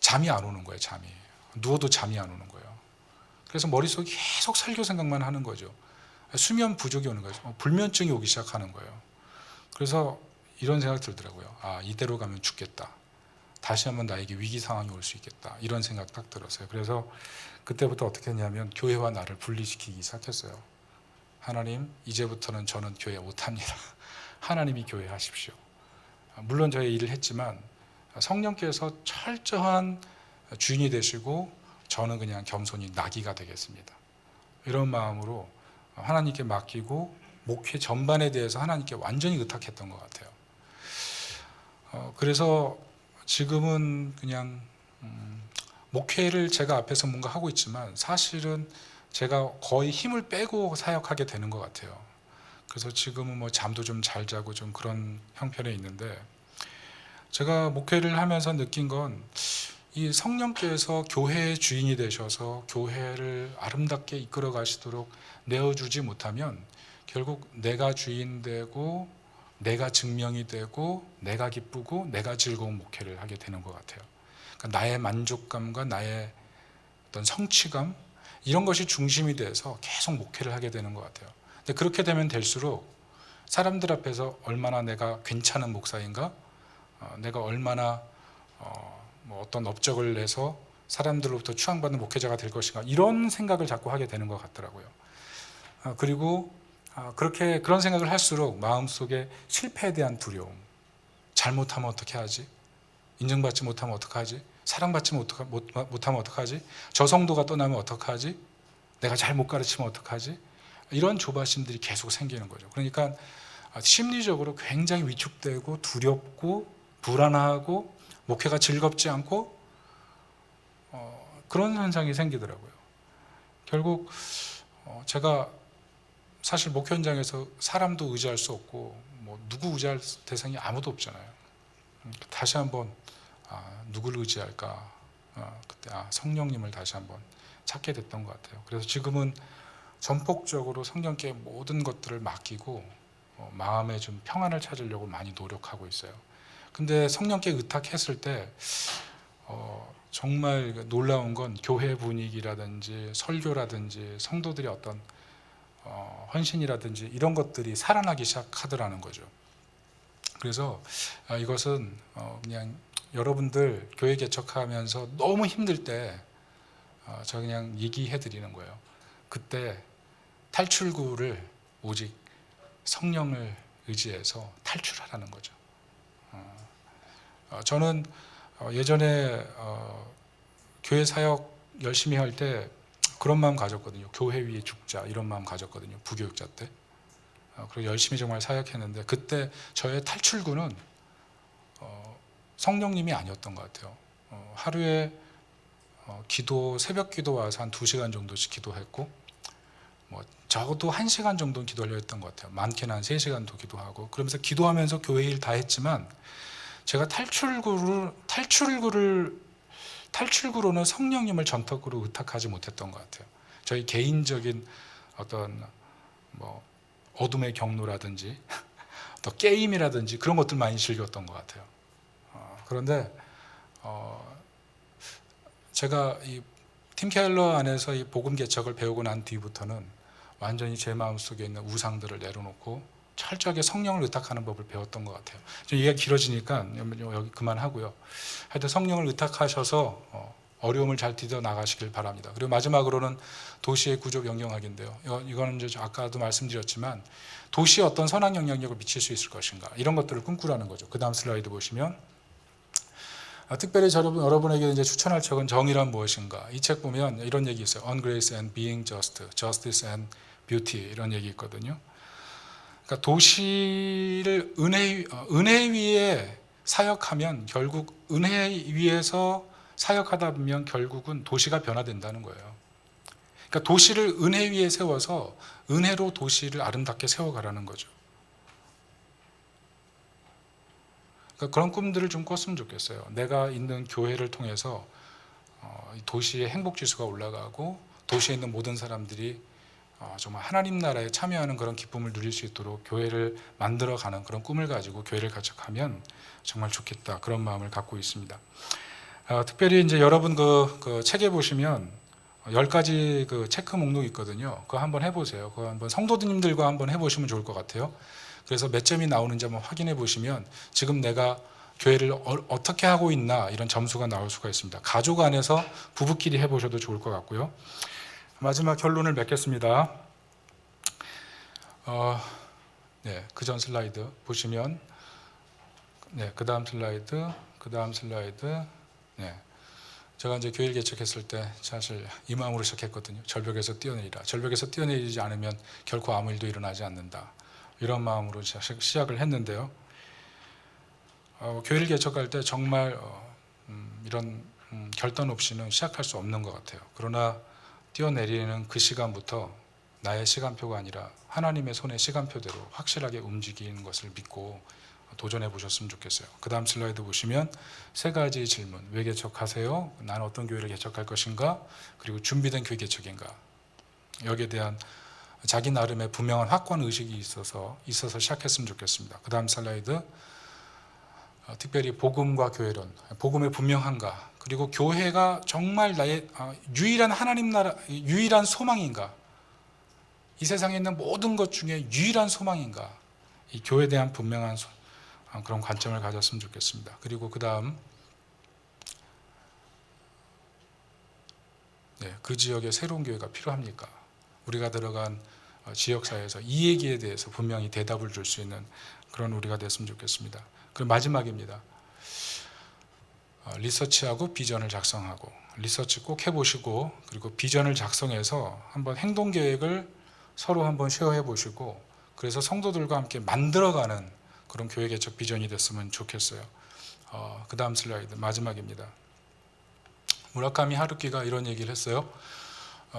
잠이 안 오는 거예요. 잠이. 누워도 잠이 안 오는 거예요. 그래서 머릿속에 계속 설교 생각만 하는 거죠. 수면 부족이 오는 거예요. 불면증이 오기 시작하는 거예요. 그래서 이런 생각 들더라고요. 이대로 가면 죽겠다. 다시 한번 나에게 위기 상황이 올 수 있겠다. 이런 생각 딱 들었어요. 그래서 그때부터 어떻게 했냐면 교회와 나를 분리시키기 시작했어요. 하나님, 이제부터는 저는 교회 못합니다. 하나님이 교회 하십시오. 물론 저희 일을 했지만 성령께서 철저한 주인이 되시고 저는 그냥 겸손히 나귀가 되겠습니다. 이런 마음으로 하나님께 맡기고 목회 전반에 대해서 하나님께 완전히 의탁했던 것 같아요. 그래서 지금은 그냥 목회를 제가 앞에서 뭔가 하고 있지만 사실은 제가 거의 힘을 빼고 사역하게 되는 것 같아요. 그래서 지금은 뭐 잠도 좀 잘 자고 좀 그런 형편에 있는데, 제가 목회를 하면서 느낀 건 이 성령께서 교회의 주인이 되셔서 교회를 아름답게 이끌어 가시도록 내어주지 못하면 결국 내가 주인 되고 내가 증명이 되고 내가 기쁘고 내가 즐거운 목회를 하게 되는 것 같아요. 그러니까 나의 만족감과 나의 어떤 성취감, 이런 것이 중심이 돼서 계속 목회를 하게 되는 것 같아요. 근데 그렇게 되면 될수록 사람들 앞에서 얼마나 내가 괜찮은 목사인가, 내가 얼마나 뭐 어떤 업적을 내서 사람들로부터 추앙받는 목회자가 될 것인가, 이런 생각을 자꾸 하게 되는 것 같더라고요. 그리고 그런 생각을 할수록 마음속에 실패에 대한 두려움, 잘못하면 어떻게 하지? 인정받지 못하면 어떡하지? 사랑받지 못하면 어떡하지? 저 성도가 떠나면 어떡하지? 내가 잘 못 가르치면 어떡하지? 이런 조바심들이 계속 생기는 거죠. 그러니까 심리적으로 굉장히 위축되고 두렵고 불안하고 목회가 즐겁지 않고 그런 현상이 생기더라고요. 결국 제가 사실 목회 현장에서 사람도 의지할 수 없고 뭐 누구 의지할 대상이 아무도 없잖아요. 다시 한번 누구를 의지할까? 그때 성령님을 다시 한번 찾게 됐던 것 같아요. 그래서 지금은 전폭적으로 성령께 모든 것들을 맡기고 마음에 좀 평안을 찾으려고 많이 노력하고 있어요. 근데 성령께 의탁했을 때 정말 놀라운 건 교회 분위기라든지 설교라든지 성도들의 어떤 헌신이라든지 이런 것들이 살아나기 시작하더라는 거죠. 그래서 이것은 그냥 여러분들 교회 개척하면서 너무 힘들 때 저 그냥 얘기해 드리는 거예요. 그때 탈출구를 오직 성령을 의지해서 탈출하라는 거죠. 저는 예전에 교회 사역 열심히 할 때 그런 마음 가졌거든요. 교회 위에 죽자, 이런 마음 가졌거든요. 부교육자 때. 그리고 열심히 정말 사역했는데 그때 저의 탈출구는 성령님이 아니었던 것 같아요. 하루에 새벽 기도 와서 한 2시간 정도씩 기도했고, 뭐 적어도 1시간 정도는 기도하려 했던 것 같아요. 많게는 한 3시간도 기도하고, 그러면서 기도하면서 교회 일 다 했지만 제가 탈출구로는 성령님을 전적으로 의탁하지 못했던 것 같아요. 저희 개인적인 어떤 뭐 어둠의 경로라든지 또 게임이라든지 그런 것들 많이 즐겼던 것 같아요. 그런데 제가 이 팀 켈러 안에서 이 복음 개척을 배우고 난 뒤부터는 완전히 제 마음속에 있는 우상들을 내려놓고 철저하게 성령을 의탁하는 법을 배웠던 것 같아요. 좀 얘기가 길어지니까 여기 그만하고요. 하여튼 성령을 의탁하셔서 어려움을 잘 디뎌 나가시길 바랍니다. 그리고 마지막으로는 도시의 구조 변경학인데요. 이거는 이제 아까도 말씀드렸지만 도시에 어떤 선한 영향력을 미칠 수 있을 것인가, 이런 것들을 꿈꾸라는 거죠. 그 다음 슬라이드 보시면 특별히 여러분에게 이제 추천할 책은 정의란 무엇인가. 이 책 보면 이런 얘기 있어요. On Grace and Being Just, Justice and Beauty, 이런 얘기 있거든요. 그러니까 도시를 은혜 위에 사역하면 결국 은혜 위에서 사역하다 보면 결국은 도시가 변화된다는 거예요. 그러니까 도시를 은혜 위에 세워서 은혜로 도시를 아름답게 세워가라는 거죠. 그러니까 그런 꿈들을 좀 꿨으면 좋겠어요. 내가 있는 교회를 통해서 도시의 행복 지수가 올라가고 도시에 있는 모든 사람들이 정말 하나님 나라에 참여하는 그런 기쁨을 누릴 수 있도록 교회를 만들어가는 그런 꿈을 가지고 교회를 개척하면 정말 좋겠다, 그런 마음을 갖고 있습니다. 특별히 이제 여러분 그 책에 보시면 10가지 그 체크 목록이 있거든요. 그거 한번 해보세요. 그거 한번 성도님들과 한번 해보시면 좋을 것 같아요. 그래서 몇 점이 나오는지 한번 확인해 보시면 지금 내가 교회를 어떻게 하고 있나, 이런 점수가 나올 수가 있습니다. 가족 안에서 부부끼리 해보셔도 좋을 것 같고요. 마지막 결론을 맺겠습니다. 네, 그 전 슬라이드 보시면, 네, 그 다음 슬라이드, 네, 제가 이제 교회를 개척했을 때 사실 이 마음으로 시작했거든요. 절벽에서 뛰어내리라. 절벽에서 뛰어내리지 않으면 결코 아무 일도 일어나지 않는다. 이런 마음으로 시작을 했는데요. 교회를 개척할 때 정말 이런 결단 없이는 시작할 수 없는 것 같아요. 그러나 뛰어내리는 그 시간부터 나의 시간표가 아니라 하나님의 손의 시간표대로 확실하게 움직이는 것을 믿고 도전해 보셨으면 좋겠어요. 그 다음 슬라이드 보시면 세 가지 질문. 왜 개척하세요? 나는 어떤 교회를 개척할 것인가? 그리고 준비된 교회 개척인가? 여기에 대한 자기 나름의 분명한 확고한 의식이 있어서 시작했으면 좋겠습니다. 그 다음 슬라이드, 특별히 복음과 교회론, 복음의 분명한가? 그리고 교회가 정말 나의 유일한 하나님 나라, 유일한 소망인가? 이 세상에 있는 모든 것 중에 유일한 소망인가? 이 교회에 대한 분명한 그런 관점을 가졌으면 좋겠습니다. 그리고 그 다음, 네, 그 지역에 새로운 교회가 필요합니까? 우리가 들어간 지역사회에서 이 얘기에 대해서 분명히 대답을 줄 수 있는 그런 우리가 됐으면 좋겠습니다. 그리고 마지막입니다. 리서치하고 비전을 작성하고, 리서치 꼭 해보시고, 그리고 비전을 작성해서 한번 행동계획을 서로 한번 쉐어해 보시고, 그래서 성도들과 함께 만들어가는 그런 교회 개척 비전이 됐으면 좋겠어요. 그 다음 슬라이드 마지막입니다. 무라카미 하루키가 이런 얘기를 했어요.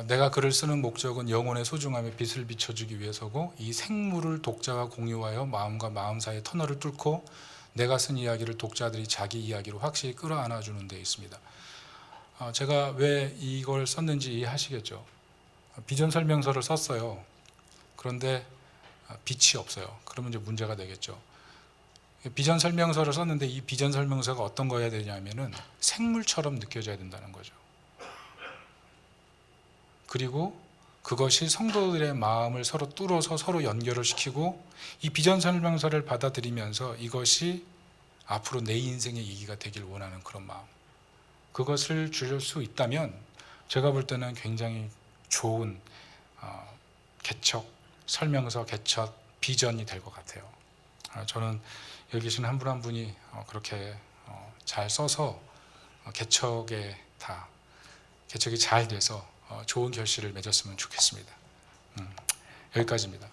내가 글을 쓰는 목적은 영혼의 소중함에 빛을 비춰주기 위해서고, 이 생물을 독자와 공유하여 마음과 마음 사이의 터널을 뚫고 내가 쓴 이야기를 독자들이 자기 이야기로 확실히 끌어안아주는 데 있습니다. 제가 왜 이걸 썼는지 이해하시겠죠? 비전 설명서를 썼어요. 그런데 빛이 없어요. 그러면 이제 문제가 되겠죠. 비전 설명서를 썼는데 이 비전 설명서가 어떤 거여야 되냐면은 생물처럼 느껴져야 된다는 거죠. 그리고 그것이 성도들의 마음을 서로 뚫어서 서로 연결을 시키고, 이 비전 설명서를 받아들이면서 이것이 앞으로 내 인생의 얘기가 되길 원하는 그런 마음, 그것을 줄 수 있다면 제가 볼 때는 굉장히 좋은 개척 설명서, 개척 비전이 될 것 같아요. 저는 여기 계신 한 분 한 분이 그렇게 잘 써서 개척이 잘 돼서 좋은 결실을 맺었으면 좋겠습니다. 여기까지입니다.